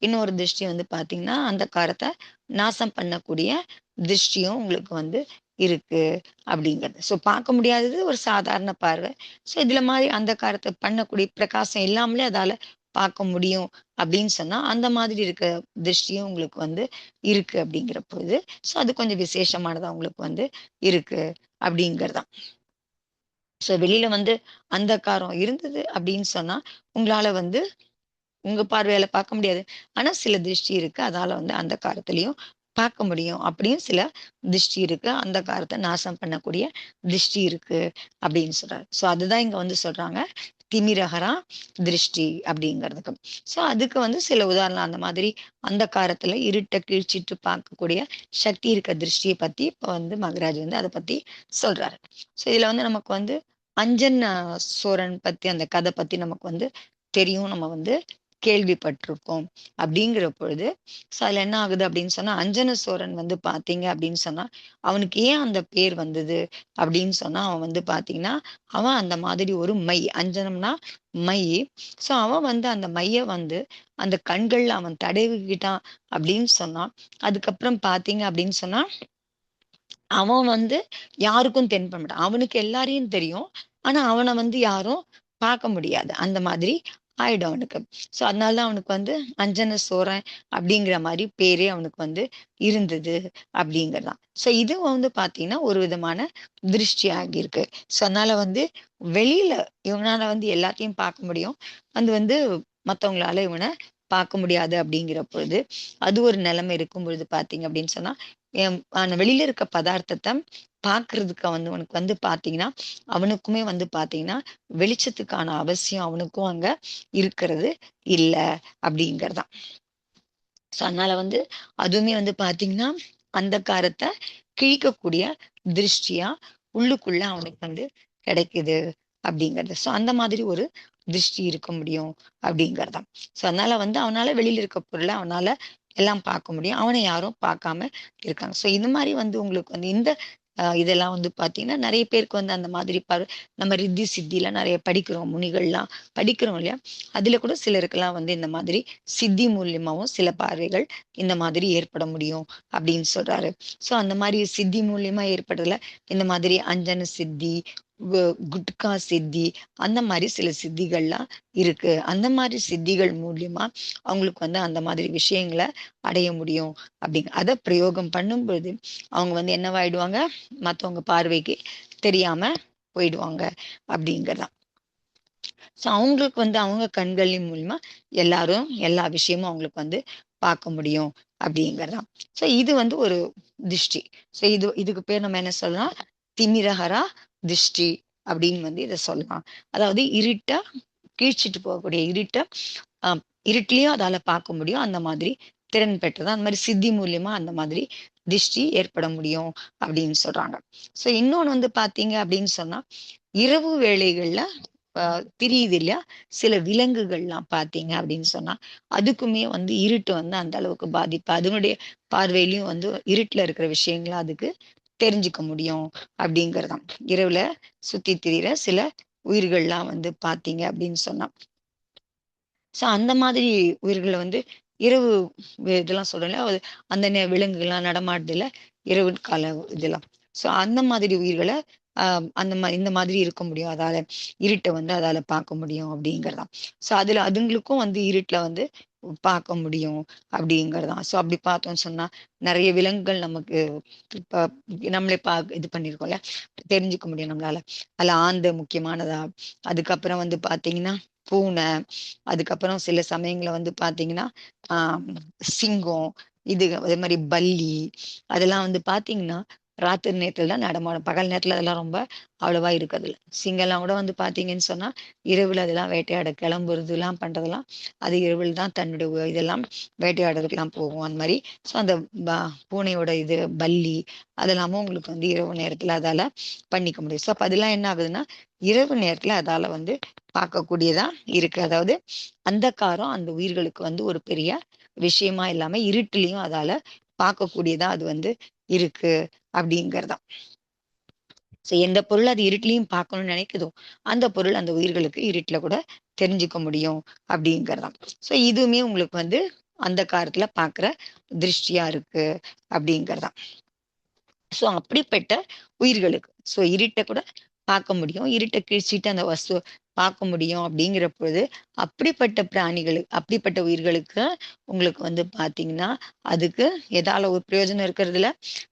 இன்னொரு திருஷ்டி வந்து பாத்தீங்கன்னா அந்த காரத்தை நாசம் பண்ணக்கூடிய திருஷ்டியும் உங்களுக்கு வந்து இருக்கு அப்படிங்கிறது. சோ பார்க்க முடியாதது ஒரு சாதாரண பார்வை. சோ இதுல மாதிரி அந்த காரத்தை பண்ணக்கூடிய பிரகாசம் இல்லாமலே அதால பார்க்க முடியும் அப்படின்னு சொன்னா அந்த மாதிரி இருக்க திருஷ்டியும் உங்களுக்கு வந்து இருக்கு அப்படிங்கிற பொழுது சோ அது கொஞ்சம் விசேஷமானதா உங்களுக்கு வந்து இருக்கு அப்படிங்கிறதான். சோ வெளியில வந்து அந்த காரம் இருந்தது அப்படின்னு சொன்னா உங்களால வந்து உங்க பார்வையால பார்க்க முடியாது. ஆனா சில திருஷ்டி இருக்கு. அதால வந்து அந்த காலத்திலயும் பார்க்க முடியும். அப்படியும் சில திருஷ்டி இருக்கு. அந்த காலத்த நாசம் பண்ணக்கூடிய திருஷ்டி இருக்கு அப்படின்னு சொல்றாரு. சோ அதுதான் இங்க வந்து சொல்றாங்க. திமிரகரா திருஷ்டி அப்படிங்கிறதுக்கு. சோ அதுக்கு வந்து சில உதாரணம் அந்த மாதிரி அந்த காலத்துல இருட்ட கிழிச்சிட்டு பார்க்கக்கூடிய சக்தி இருக்க திருஷ்டியை பத்தி இப்ப வந்து மகராஜ் வந்து அதை பத்தி சொல்றாரு. சோ இதுல வந்து நமக்கு வந்து அஞ்சன் சோரன் பத்தி அந்த கதை பத்தி நமக்கு வந்து தெரியும். நம்ம வந்து கேள்விப்பட்டிருப்போம் அப்படிங்கிற பொழுது, ஸோ அதுல என்ன ஆகுது அப்படின்னு சொன்னா, அஞ்சன சோரன் வந்து பார்த்தீங்க அப்படின்னு சொன்னா, அவனுக்கு ஏன் அந்த பேர் வந்தது அப்படின்னு சொன்னா, அவன் வந்து பார்த்தீங்கன்னா, அவன் அந்த மாதிரி ஒரு மை, அஞ்சனம்னா மை. ஸோ அவன் வந்து அந்த மைய வந்து அந்த கண்கள்ல அவன் தடவிக்கிட்டான் அப்படின்னு சொன்னா, அதுக்கப்புறம் பார்த்தீங்க அப்படின்னு சொன்னா, அவன் வந்து யாருக்கும் தென்பட மாட்டான். அவனுக்கு எல்லாரையும் தெரியும். ஆனா, அவன வந்து யாரும் பார்க்க முடியாது. அந்த மாதிரி ஆயிடும் அவனுக்கு. ஸோ, அதனால தான் அவனுக்கு வந்து அஞ்சன சோரன் அப்படிங்கிற மாரி பேரே அவனுக்கு வந்து இருந்தது அப்படிங்கிறதான். ஸோ, இது வந்து பார்த்தீங்கன்னா, ஒரு விதமான திருஷ்டி ஆகியிருக்கு. ஸோ, அதனால வந்து வெளியில இவனால வந்து எல்லாத்தையும் பார்க்க முடியும். அது வந்து மத்தவங்களால இவன பார்க்க முடியாது அப்படிங்கிற பொழுது, அது ஒரு நிலைமை இருக்கும் பொழுது பார்த்தீங்க அப்படின்னு சொன்னா, வெளியில இருக்க பதார்த்தத்த பார்க்கறதுக்கு வந்து அவனுக்கு வந்து பார்த்தீங்கன்னா, அவனுக்குமே வந்து பார்த்தீங்கன்னா, வெளிச்சத்துக்கான அவசியம் அவனுக்கும் அங்க இருக்கிறது இல்ல அப்படிங்கிறதான். ஸோ அதனால வந்து அதுவுமே வந்து பார்த்தீங்கன்னா, அந்தகாரத்த கிழிக்கக்கூடிய திருஷ்டியா உள்ளுக்குள்ள அவனுக்கு வந்து கிடைக்குது அப்படிங்கிறது. ஸோ அந்த மாதிரி ஒரு திருஷ்டி இருக்க முடியும் அப்படிங்கிறதான். ஸோ அதனால வந்து அவனால வெளியில இருக்க பொருள அவனால எல்லாம் பார்க்க முடியும். அவன யாரும் பார்க்காம இருக்காங்க. ஸோ இந்த மாரி வந்து உங்களுக்கு வந்து இந்த இதெல்லாம் வந்து பார்த்தீங்கன்னா, நெறைய பேருக்கு வந்து அந்த மாதிரி நம்ம ரித்தி சித்திலாம் நெறைய படிக்கிறோம். முனிகள்லாம் படிக்கிறோம் இல்லையா? அதுல கூட சிலருக்கெல்லாம் வந்து இந்த மாதிரி சித்தி மூலியமாவும் சில பார்வைகள் இந்த மாதிரி ஏற்பட முடியும் அப்படின்னு சொல்றாரு. ஸோ அந்த மாரி சித்தி மூலியமா ஏற்படுறதுல இந்த மாதிரி அஞ்சன சித்தி, குட்கா சித்தி அந்த மாரி சில சித்திகள்லாம் இருக்கு. அந்த மாரி சித்திகள் மூலியமா அவங்களுக்கு வந்து அந்த மாதிரி விஷயங்கள அடைய முடியும் அப்படிங்க. அத பிரயோகம் பண்ணும்பொழுது அவங்க வந்து என்னவாயிடுவாங்க? மத்தவங்க பார்வைக்கு தெரியாம போயிடுவாங்க அப்படிங்கிறதான். ஸோ அவங்களுக்கு வந்து அவங்க கண்களின் மூலியமா எல்லாரும் எல்லா விஷயமும் அவங்களுக்கு வந்து பார்க்க முடியும் அப்படிங்கிறதான். ஸோ இது வந்து ஒரு திஷ்டி. ஸோ இதுக்கு பேர் நம்ம என்ன சொல்லலாம்? திமிரஹரா திஷ்டி அப்படின்னு வந்து இத சொல்லலாம். அதாவது இருட்டா கீழ்ச்சிட்டு போகக்கூடிய இருட்ட அ இருட்டிலயும் அதால பார்க்க முடியும். அந்த மாதிரி திறன் பெற்றது. அந்த மாரி சித்தி மூலியமா அந்த மாதிரி திஷ்டி ஏற்பட முடியும் அப்படின்னு சொல்றாங்க. ஸோ இன்னொன்னு வந்து பார்த்தீங்க அப்படின்னு சொன்னா, இரவு வேளைகள்ல அ திரியுது இல்லையா? சில விலங்குகள்லாம் பார்த்தீங்க அப்படின்னு சொன்னா, அதுக்குமே வந்து இருட்டு வந்து அந்த அளவுக்கு பாதிப்பு. அதனுடைய பார்வையிலயும் வந்து இருட்டுல இருக்கிற விஷயங்கள அதுக்கு தெரிஞ்சுக்க முடியும் அப்படிங்கிறதாம். இரவுல சுத்தி திரியிற சில உயிர்கள்லாம் வந்து பார்த்தீங்க அப்படின்னு சொன்னா. ஸோ அந்த மாதிரி உயிர்கள வந்து இரவு இதெல்லாம் சொல்றோம்ல, அந்த விலங்குகள்லாம் நடமாடுதுல, இரவு கால இதெல்லாம். ஸோ அந்த மாதிரி உயிர்கள அ அந்த இந்த மாதிரி இருக்க முடியும். அதால இருட்ட வந்து அதால பார்க்க முடியும் அப்படிங்கிறதாம். ஸோ அதுல அதுங்களுக்கும் வந்து இருட்டுல வந்து பார்க்க முடியும் அப்படிங்கிறதாம். ஸோ அப்படி பார்த்தோம்னு சொன்னா, நெறைய விலங்குகள் நமக்கு இப்ப நம்மளே இது பண்ணியிருக்கோம்ல, தெரிஞ்சுக்க முடியும் நம்மளால. அதுல ஆந்தை முக்கியமானதா, அதுக்கப்புறம் வந்து பார்த்தீங்கன்னா, பூனை, அதுக்கப்புறம் சில சமயங்கள்ல வந்து பார்த்தீங்கன்னா, ஆ சிங்கம், இது அதே மாரி பல்லி, அதெல்லாம் வந்து பார்த்தீங்கன்னா, ராத்திரி நேரத்துல தான் நடமாடும். பகல் நேரத்துல அதெல்லாம் ரொம்ப அவ்வளவா இருக்கறதில்ல. சிங்கம்லாம் கூட வந்து பார்த்தீங்கன்னு சொன்னா, இரவுல அதெல்லாம் வேட்டையாட கிளம்புறதுலாம் பண்றதெல்லாம், அது இரவில் தான் தன்னுடைய இதெல்லாம் வேட்டையாடுறதுக்குலாம் போகும். அந்த மாரி. ஸோ அந்த ப பூனையோட இது பல்லி, அதெல்லாமும் உங்களுக்கு வந்து இரவு நேரத்துல அதால பண்ணிக்க முடியும். ஸோ அப்ப அதெல்லாம் என்ன ஆகுதுன்னா, இரவு நேரத்துல அதால வந்து பார்க்கக்கூடியதா இருக்கு. அதாவது அந்தகாரம் அந்த உயிர்களுக்கு வந்து ஒரு பெரிய விஷயமா இல்லாம, இருட்டுலயும் அதால பார்க்கக்கூடியதா அது வந்து இருக்கு அப்படிங்கிறதாம். ஸோ எந்த பொருள் அது இருட்டுலயும் பார்க்கணும்னு நினைக்குதோ, அந்த பொருள் அந்த உயிர்களுக்கு இருட்டுல கூட தெரிஞ்சுக்க முடியும் அப்படிங்கிறதாம். ஸோ இதுவுமே உங்களுக்கு வந்து அந்த காலத்துல பார்க்குற திருஷ்டியா இருக்கு அப்படிங்கிறதாம். ஸோ அப்படிப்பட்ட உயிர்களுக்கு. ஸோ இருட்ட கூட பார்க்க முடியும். இருட்ட கிழிச்சிட்டு அந்த வஸ்துவ பார்க்க முடியும் அப்படிங்கிற பொழுது, அப்படிப்பட்ட அப்படிப்பட்ட உயிர்களுக்கு உங்களுக்கு வந்து பார்த்தீங்கன்னா, அதுக்கு எதால ஒரு பிரயோஜனம் இருக்கிறதில்ல.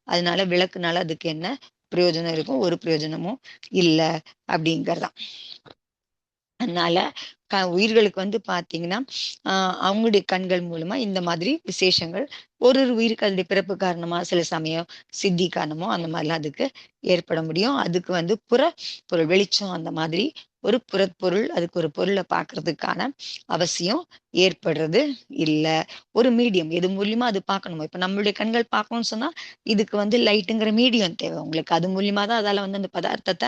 அதனால விளக்குனால அதுக்கு என்ன பிரயோஜனம் இருக்கும்? ஒரு பிரயோஜனமும் இல்ல அப்படிங்கிறதான். அதனால உயிர்களுக்கு வந்து பார்த்தீங்கன்னா, அ அவங்களுடைய கண்கள் மூலமா இந்த மாதிரி விசேஷங்கள் ஒரு ஒரு உயிருக்கு அதனுடைய பிறப்பு காரணமா, சில சமயம் சித்தி காரணமோ அந்த மாரிலாம் அதுக்கு ஏற்பட முடியும். அதுக்கு வந்து பொருள் வெளிச்சம் அந்த மாதிரி ஒரு புறப்பொருள், அதுக்கு ஒரு பொருள பார்க்கறதுக்கான அவசியம் ஏற்படுறது இல்ல. ஒரு மீடியம் எது மூலியமா அது பார்க்கணுமோ, இப்ப நம்மளுடைய கண்கள் பார்க்கணும்னு சொன்னா, இதுக்கு வந்து லைட்டுங்கிற மீடியம் தேவை உங்களுக்கு. அது மூலியமா தான் அதால வந்து அந்த பதார்த்தத்த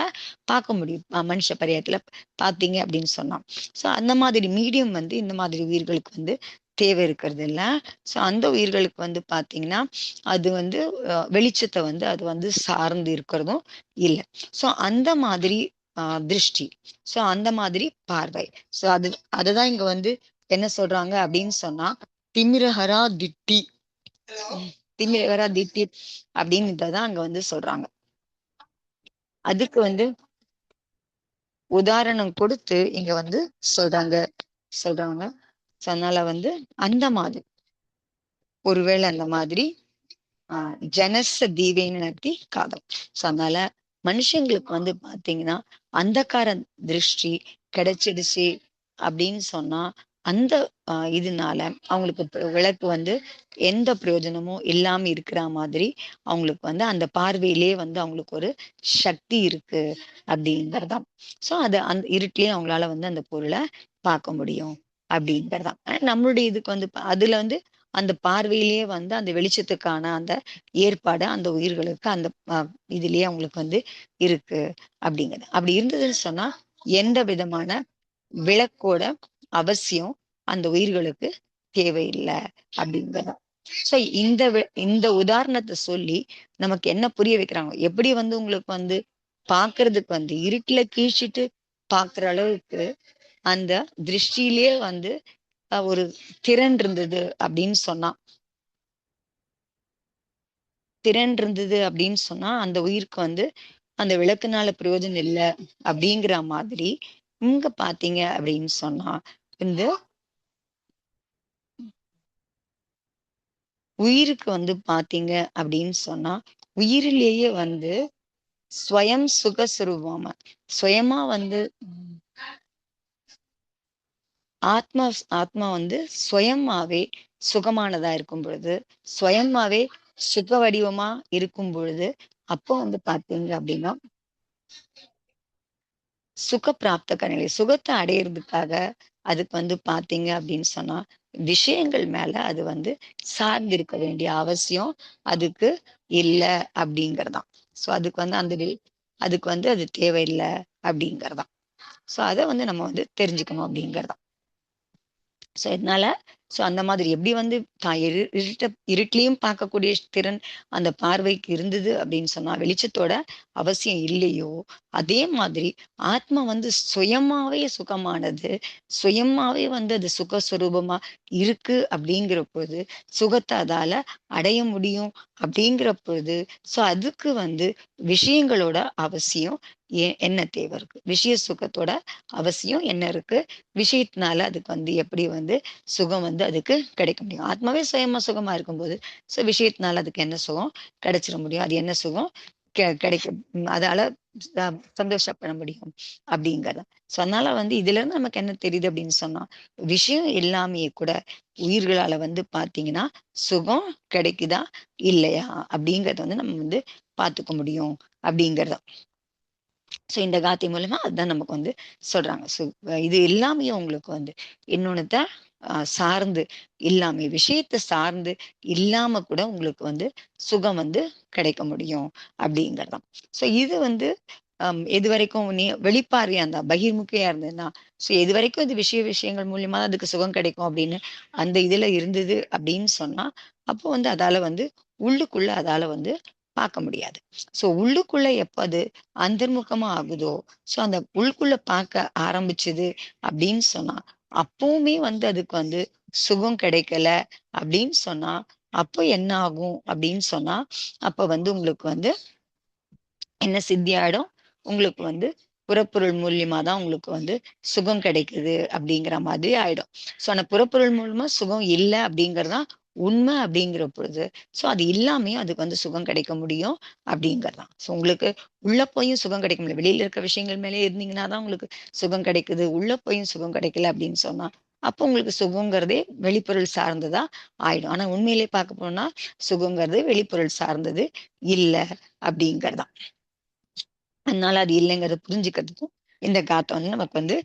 பார்க்க முடியும். மனுஷ பரியத்துல பார்த்தீங்க அப்படின்னு சொன்னா. ஸோ அந்த மாதிரி மீடியம் வந்து இந்த மாதிரி உயிர்களுக்கு வந்து தேவை இருக்கிறது இல்ல. ஸோ அந்த உயிர்களுக்கு வந்து பாத்தீங்கன்னா அது வந்து வெளிச்சத்தை வந்து அது வந்து சார்ந்து இருக்கிறதும் இல்லை. ஸோ அந்த மாதிரி திருஷ்டி, ஸோ அந்த மாதிரி பார்வை. ஸோ அதுதான் இங்க வந்து என்ன சொல்றாங்க அப்படின்னு சொன்னா திமிரஹரா திட்டி, திமிரஹரா திட்டி அப்படின்னு அங்க வந்து சொல்றாங்க. அதுக்கு வந்து உதாரணம் கொடுத்து இங்க வந்து சொல்றாங்க சொல்றாங்க. So, அதனால வந்து அந்த மாதிரி ஒருவேளை அந்த மாதிரி ஜனச தீவைன்னு நடத்தி காதல். ஸோ அதனால மனுஷங்களுக்கு வந்து பாத்தீங்கன்னா அந்தகார திருஷ்டி கிடைச்சிடுச்சு அப்படின்னு சொன்னா அந்த இதனால அவங்களுக்கு விளக்கு வந்து எந்த பிரயோஜனமும் இல்லாம இருக்கிற மாதிரி அவங்களுக்கு வந்து அந்த பார்வையிலே வந்து அவங்களுக்கு ஒரு சக்தி இருக்கு அப்படிங்கறதான். ஸோ அது அந்த இருட்டிலேயே அவங்களால வந்து அந்த பொருளை பார்க்க முடியும் அப்படிங்கறதான். நம்மளுடைய இதுக்கு வந்து அதுல வந்து அந்த பார்வையிலேயே வந்து அந்த வெளிச்சத்துக்கான அந்த ஏற்பாடு அந்த உயிர்களுக்கு அந்த இதுலயே அவங்களுக்கு வந்து இருக்கு அப்படிங்கிறது. அப்படி இருந்ததுன்னு சொன்னா எந்த விதமான விளக்கோட அவசியம் அந்த உயிர்களுக்கு தேவையில்லை அப்படிங்கிறது. சோ இந்த உதாரணத்தை சொல்லி நமக்கு என்ன புரிய வைக்கிறாங்க, எப்படி வந்து உங்களுக்கு வந்து பாக்குறதுக்கு வந்து இருட்டுல கீழ்ச்சிட்டு பாக்குற அளவுக்கு அந்த திருஷ்டியிலேயே வந்து ஒரு திறன் இருந்தது அப்படின்னு சொன்னா அந்த உயிருக்கு வந்து அந்த விளக்குனால பிரயோஜனம் இல்லை அப்படிங்கிற மாதிரி இங்க பாத்தீங்க அப்படின்னு சொன்னா இந்த உயிருக்கு வந்து பாத்தீங்க அப்படின்னு சொன்னா உயிரிலேயே வந்து ஸ்வயம் சுகஸ்வரூபமா சுயமா வந்து ஆத்மா ஆத்மா வந்து சுயமாவே சுகமானதா இருக்கும் பொழுது, சுயமாவே சுக வடிவமா இருக்கும் பொழுது, அப்போ வந்து பாத்தீங்க அப்படின்னா சுக பிராப்த நிலை சுகத்தை அடையிறதுக்காக அதுக்கு வந்து பாத்தீங்க அப்படின்னு சொன்னா விஷயங்கள் மேல அது வந்து சார்ந்து இருக்க வேண்டிய அவசியம் அதுக்கு இல்லை அப்படிங்கறதான். சோ அதுக்கு வந்து அதுக்கு வந்து அது தேவையில்லை அப்படிங்கறதான். சோ அதை வந்து நம்ம வந்து தெரிஞ்சுக்கணும் அப்படிங்கறதான். சோ இதனால அந்த மாதிரி எப்படி வந்து இருட்டிலையும் பார்க்கக்கூடிய திறன் அந்த பார்வைக்கு இருந்தது அப்படின்னு சொன்னா வெளிச்சத்தோட அவசியம் இல்லையோ, அதே மாதிரி ஆத்மா வந்து சுயமாவே சுகமானது, சுயமாவே வந்து அது சுகஸ்வரூபமா இருக்கு அப்படிங்கிற பொழுது சுகத்தை அதால அடைய முடியும் அப்படிங்கிற பொழுது அதுக்கு வந்து விஷயங்களோட அவசியம் என்ன தேவை இருக்கு, விஷய சுகத்தோட அவசியம் என்ன இருக்கு, விஷயத்தினால அதுக்கு வந்து எப்படி வந்து சுகம் வந்து அதுக்கு கிடைக்க முடியும். ஆத்மாவே சுயமா சுகமா இருக்கும்போது விஷயத்தினால அதுக்கு என்ன சுகம் கிடைச்சிட முடியும், அது என்ன சுகம் கிடைக்கும், அதால சந்தோஷப்பட முடியும் அப்படிங்கறது. அதனால வந்து இதுல இருந்து நமக்கு என்ன தெரியுது அப்படின்னு சொன்னா விஷயம் எல்லாமே கூட உயிர்களால வந்து பாத்தீங்கன்னா சுகம் கிடைக்குதா இல்லையா அப்படிங்கறத வந்து நம்ம வந்து பாத்துக்க முடியும் அப்படிங்கறத. இந்த காத்தி மூலமா அதுதான் நமக்கு வந்து சொல்றாங்க. இது எல்லாமே உங்களுக்கு வந்து இன்னொன்னுத்த சார்ந்து இல்லாம விஷயத்தை சார்ந்து இல்லாம கூட உங்களுக்கு வந்து சுகம் வந்து கிடைக்க முடியும் அப்படிங்கறதான். இது வந்து எது வரைக்கும் நீ வெளிப்பார்வையா இருந்தா பகிர்முகையா இருந்ததுன்னா எது வரைக்கும் இது விஷயங்கள் மூலியமா தான் அதுக்கு சுகம் கிடைக்கும் அப்படின்னு அந்த இதுல இருந்தது அப்படின்னு சொன்னா அப்போ வந்து அதால வந்து உள்ளுக்குள்ள அதால வந்து பார்க்க முடியாது. உள்ளுக்குள்ள எப்ப அது அந்தர்முகமா ஆகுதோ அந்த உள்குள்ள பார்க்க ஆரம்பிச்சது அப்படின்னு சொன்னா அப்பவுமே வந்து அதுக்கு வந்து சுகம் கிடைக்கல அப்படின்னு சொன்னா அப்போ என்ன ஆகும் அப்படின்னு சொன்னா அப்ப வந்து உங்களுக்கு வந்து என்ன சித்தி ஆயிடும், உங்களுக்கு வந்து புறப்பொருள் மூலியமா தான் உங்களுக்கு வந்து சுகம் கிடைக்குது அப்படிங்கிற மாதிரி ஆயிடும். அந்த புறப்பொருள் மூலமா சுகம் இல்லை அப்படிங்கறதுதான் உண்மை அப்படிங்கிற பொழுது அது இல்லாமையும் அதுக்கு வந்து சுகம் கிடைக்க முடியும் அப்படிங்கறதான். உங்களுக்கு உள்ள போயும் சுகம் கிடைக்க முடியல, வெளியில இருக்க விஷயங்கள் மேலே இருந்தீங்கன்னா தான் உங்களுக்கு சுகம் கிடைக்குது, உள்ள போயும் சுகம் கிடைக்கல அப்படின்னு சொன்னா அப்போ உங்களுக்கு சுகங்கிறதே வெளிப்பொருள் சார்ந்ததா ஆயிடும். ஆனா உண்மையிலே பார்க்க போனா சுகங்கிறது வெளிப்பொருள் சார்ந்தது இல்லை அப்படிங்கறதான். அதனால அது இல்லைங்கிறத புரிஞ்சுக்கிறதுக்கும் இந்த காத்தை வந்து நமக்கு வந்து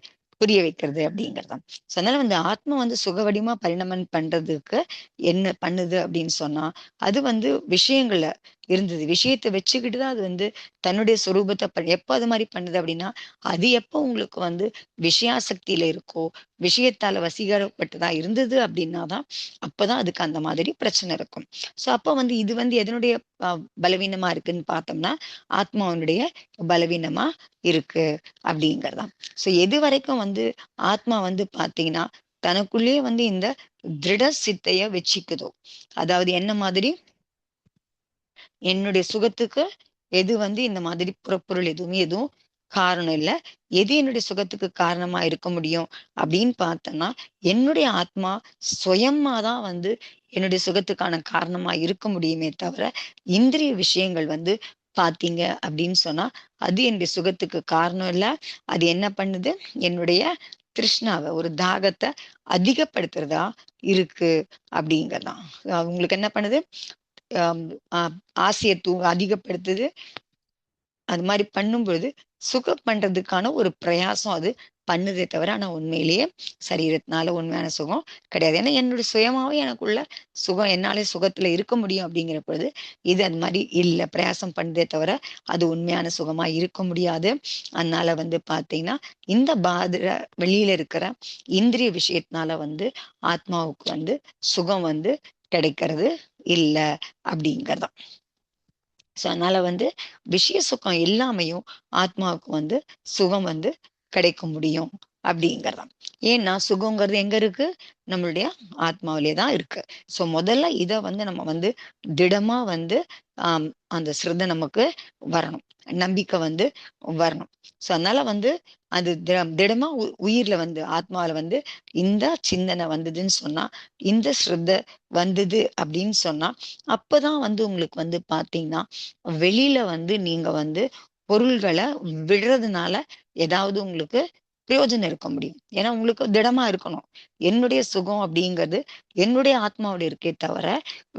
புரிய வைக்கிறது அப்படிங்கறதுதான். அதனால வந்து ஆத்மா வந்து சுகவடிமா பரிணாமம் பண்றதுக்கு என்ன பண்ணுது அப்படின்னு சொன்னா அது வந்து விஷயங்களை இருந்தது. விஷயத்தை வச்சுக்கிட்டு தான் அது வந்து தன்னுடைய சொரூபத்தை எப்போ அது மாதிரி பண்ணுது அப்படின்னா, அது எப்போ உங்களுக்கு வந்து விஷயாசக்தியில இருக்கோ, விஷயத்தால வசீகரப்பட்டுதான் இருந்தது அப்படின்னா தான், அப்பதான் அதுக்கு அந்த மாதிரி பிரச்சனை இருக்கும். ஸோ அப்போ வந்து இது வந்து எதனுடைய பலவீனமா இருக்குன்னு பார்த்தோம்னா, ஆத்மாவினுடைய பலவீனமா இருக்கு அப்படிங்கிறதான். ஸோ எது வரைக்கும் வந்து ஆத்மா வந்து பார்த்தீங்கன்னா, தனக்குள்ளேயே வந்து இந்த திருட சித்தைய வச்சுக்குதோ, அதாவது என்ன மாதிரி, என்னுடைய சுகத்துக்கு எது வந்து இந்த மாதிரி புறப்பொருள் எதுவும் காரணம் இல்ல. எது என்னுடைய சுகத்துக்கு காரணமா இருக்க முடியும் அப்படின்னு பார்த்தோம்னா, என்னுடைய ஆத்மா சுயமா தான் வந்து என்னுடைய சுகத்துக்கான காரணமா இருக்க முடியுமே தவிர, இந்திரிய விஷயங்கள் வந்து பார்த்தீங்க அப்படின்னு சொன்னா, அது என்னுடைய சுகத்துக்கு காரணம் இல்ல. அது என்ன பண்ணுது? என்னுடைய திருஷ்ணாவ, ஒரு தாகத்த அதிகப்படுத்துறதா இருக்கு அப்படிங்கிறதான். உங்களுக்கு என்ன பண்ணுது? அம் அ ஆசைய அதிகப்படுத்துது. அது மாரி பண்ணும்பொழுது, சுகம் பண்றதுக்கான ஒரு பிரயாசம் அது பண்ணுதே தவிர, ஆனா உண்மையிலேயே சரீரத்தினால உண்மையான சுகம் கிடையாது. ஏன்னா, என்னுடைய சுயமாவே எனக்குள்ள சுகம் என்னாலே சுகத்துல இருக்க முடியும் அப்படிங்கிற பொழுது, இது அது மாரி இல்ல. பிரயாசம் பண்ணுதே தவிர, அது உண்மையான சுகமா இருக்க முடியாது. அதனால வந்து பார்த்தீங்கன்னா, இந்த வெளியில இருக்கிற இந்திரிய விஷயத்தினால வந்து ஆத்மாவுக்கு வந்து சுகம் வந்து கிடைக்கிறது இல்ல அப்படிங்கிறது. ஸோ அதனால வந்து விஷய சுகம் எல்லாமேயும் ஆத்மாவுக்கு வந்து சுகம் வந்து கிடைக்க முடியும் அப்படிங்கிறதாம். ஏன்னா சுகங்கிறது எங்க இருக்கு? நம்மளுடைய ஆத்மாவிலே தான் இருக்கு. ஸோ முதல்ல இதை வந்து நம்ம வந்து திடமா வந்து ஆம், அந்த சிரத்தை நமக்கு வரணும். நம்பிக்கை வந்து வரணும். ஸோ அதனால வந்து அது திடமா உயிர்ல வந்து ஆத்மாவில வந்து இந்த சிந்தனை வந்ததுன்னு சொன்னா, இந்த ஸ்ரத்த வந்தது அப்படின்னு சொன்னா, அப்பதான் வந்து உங்களுக்கு வந்து பாத்தீங்கன்னா, வெளியில வந்து நீங்க வந்து பொருள்கள விடுறதுனால ஏதாவது உங்களுக்கு பிரயோஜனம் இருக்க முடியும். ஏன்னா உங்களுக்கு திடமா இருக்கணும். என்னுடைய சுகம் அப்படிங்கிறது என்னுடைய ஆத்மாவோட இருக்கே தவிர,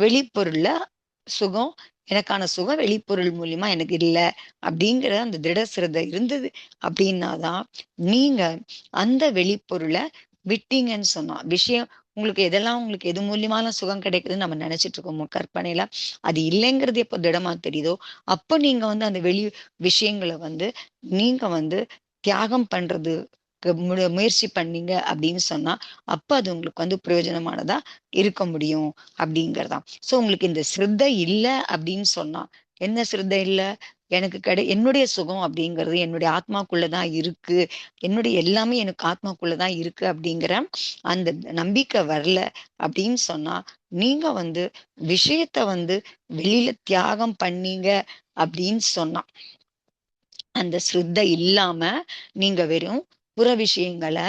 வெளிப்பொருள்ல சுகம், எனக்கான சுகம் வெளிப்பொருள் மூலியமா எனக்கு இல்ல அப்படிங்கிற அந்த திட சிரதை இருந்தது அப்படின்னாதான், நீங்க அந்த வெளிப்பொருள விட்டீங்கன்னு சொன்னா, விஷயம் உங்களுக்கு எதெல்லாம் உங்களுக்கு எது மூலியமாலாம் சுகம் கிடைக்குதுன்னு நம்ம நினைச்சிட்டு இருக்கோமோ கற்பனையில, அது இல்லைங்கிறது எப்போ திடமா தெரியுதோ, அப்போ நீங்க வந்து அந்த வெளி விஷயங்கள வந்து நீங்க வந்து தியாகம் பண்றதுக்கு முயற்சி பண்ணீங்க அப்படின்னு சொன்னா, அப்ப அது உங்களுக்கு வந்து பிரயோஜனமானதா இருக்க முடியும் அப்படிங்கிறதாம். சோ உங்களுக்கு இந்த சிரத்தை இல்ல அப்படின்னு சொன்னா, என்ன சிரத்தை இல்ல? எனக்கு என்னுடைய சுகம் அப்படிங்கிறது என்னுடைய ஆத்மாக்குள்ளதான் இருக்கு. என்னுடைய எல்லாமே எனக்கு ஆத்மாக்குள்ளதான் இருக்கு அப்படிங்கிற அந்த நம்பிக்கை வரல அப்படின்னு சொன்னா, நீங்க வந்து விஷயத்த வந்து வெளியில தியாகம் பண்ணீங்க அப்படின்னு சொன்னா, அந்த சிரத்த இல்லாம நீங்க வெறும் புற விஷயங்கள,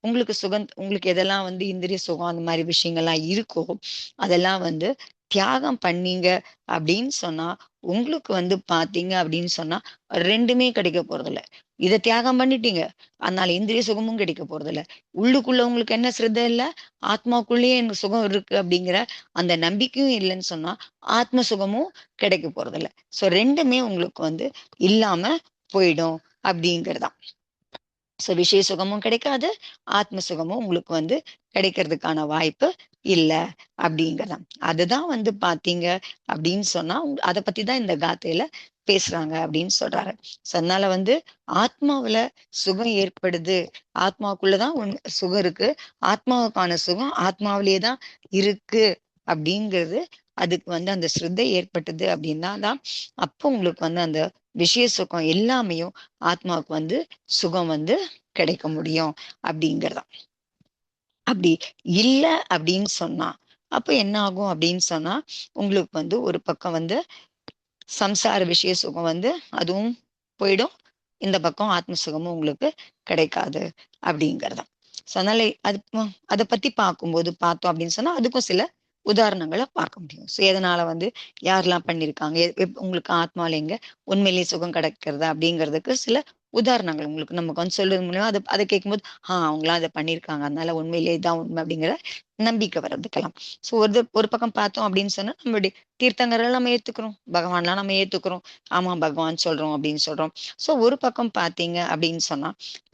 உங்களுக்கு எதெல்லாம் வந்து இந்திரிய சுகம் அந்த மாதிரி விஷயங்கள்லாம் இருக்கோ, அதெல்லாம் வந்து தியாகம் பண்ணீங்க அப்படின்னு சொன்னா, உங்களுக்கு வந்து பார்த்தீங்க அப்படின்னு சொன்னா, 2மே கிடைக்க போறதில்ல. இத தியாகம் பண்ணிட்டீங்க. அதனால இந்திரிய சுகமும் கிடைக்க போறதில்ல. உள்ளுக்குள்ள உங்களுக்கு என்ன சிரத்த இல்ல? ஆத்மாக்குள்ளேயே எனக்கு சுகம் இருக்கு அப்படிங்கிற அந்த நம்பிக்கையும் இல்லைன்னு சொன்னா, ஆத்ம சுகமும் கிடைக்க போறதில்ல. ஸோ 2மே உங்களுக்கு வந்து இல்லாம போயிடும் அப்படிங்கிறதான். ஸோ விஷய சுகமும் கிடைக்காது, ஆத்ம சுகமும் உங்களுக்கு வந்து கிடைக்கிறதுக்கான வாய்ப்பு இல்ல அப்படிங்கிறதான். அதுதான் வந்து பார்த்தீங்க அப்படின்னு சொன்னா, அத பத்தி தான் இந்த காத்தையில பேசுறாங்க அப்படின்னு சொல்றாரு. ஸோ அதனால வந்து ஆத்மாவுல சுகம் ஏற்படுது. ஆத்மாவுக்குள்ள தான் சுகம் இருக்கு. ஆத்மாவுக்கான சுகம் ஆத்மாவிலேயே தான் இருக்கு அப்படிங்கிறது, அதுக்கு வந்து அந்த ஸ்ரத்தை ஏற்பட்டது அப்படின்னா தான், அப்போ உங்களுக்கு வந்து அந்த விஷய சுகம் எல்லாமேயும் ஆத்மாவுக்கு வந்து சுகம் வந்து கிடைக்க முடியும் அப்படிங்கிறதாம். அப்படி இல்ல அப்படின்னு சொன்னா, அப்ப என்ன ஆகும் அப்படின்னு சொன்னா, உங்களுக்கு வந்து ஒரு பக்கம் வந்து சம்சார விஷய சுகம் வந்து அதுவும் போயிடும். இந்த பக்கம் ஆத்ம சுகமும் உங்களுக்கு கிடைக்காது அப்படிங்கிறதாம். ஸோ அதனால அத பத்தி பார்த்தோம் அப்படின்னு சொன்னா, அதுக்கும் சில உதாரணங்கள பார்க்க முடியும். ஸோ எதனால வந்து யாரெல்லாம் பண்ணியிருக்காங்க? உங்களுக்கு ஆத்மால எங்க உண்மையிலேயே சுகம் கிடைக்கிறதா? அப்படிங்கிறதுக்கு சில உதாரணங்கள் உங்களுக்கு நமக்கு வந்து சொல்றது மூலியமா அத கேட்கும்போது, அவங்கலாம் அத பண்ணியிருக்காங்க. அதனால உண்மையிலேயே இதான் உண்மை அப்படிங்கிற நம்பிக்கை வர்றதுக்கலாம். ஸோ ஒரு பக்கம் பார்த்தோம் அப்படின்னு சொன்னா, நம்மளுடைய தீர்த்தங்கரெல்லாம் நம்ம ஏத்துக்கிறோம். பகவான்லாம் நம்ம ஏத்துக்கிறோம். ஆமா பகவான் சொல்றோம் அப்படின்னு சொல்றோம். ஸோ ஒரு பக்கம் பார்த்தீங்க அப்படின்னு சொன்னா,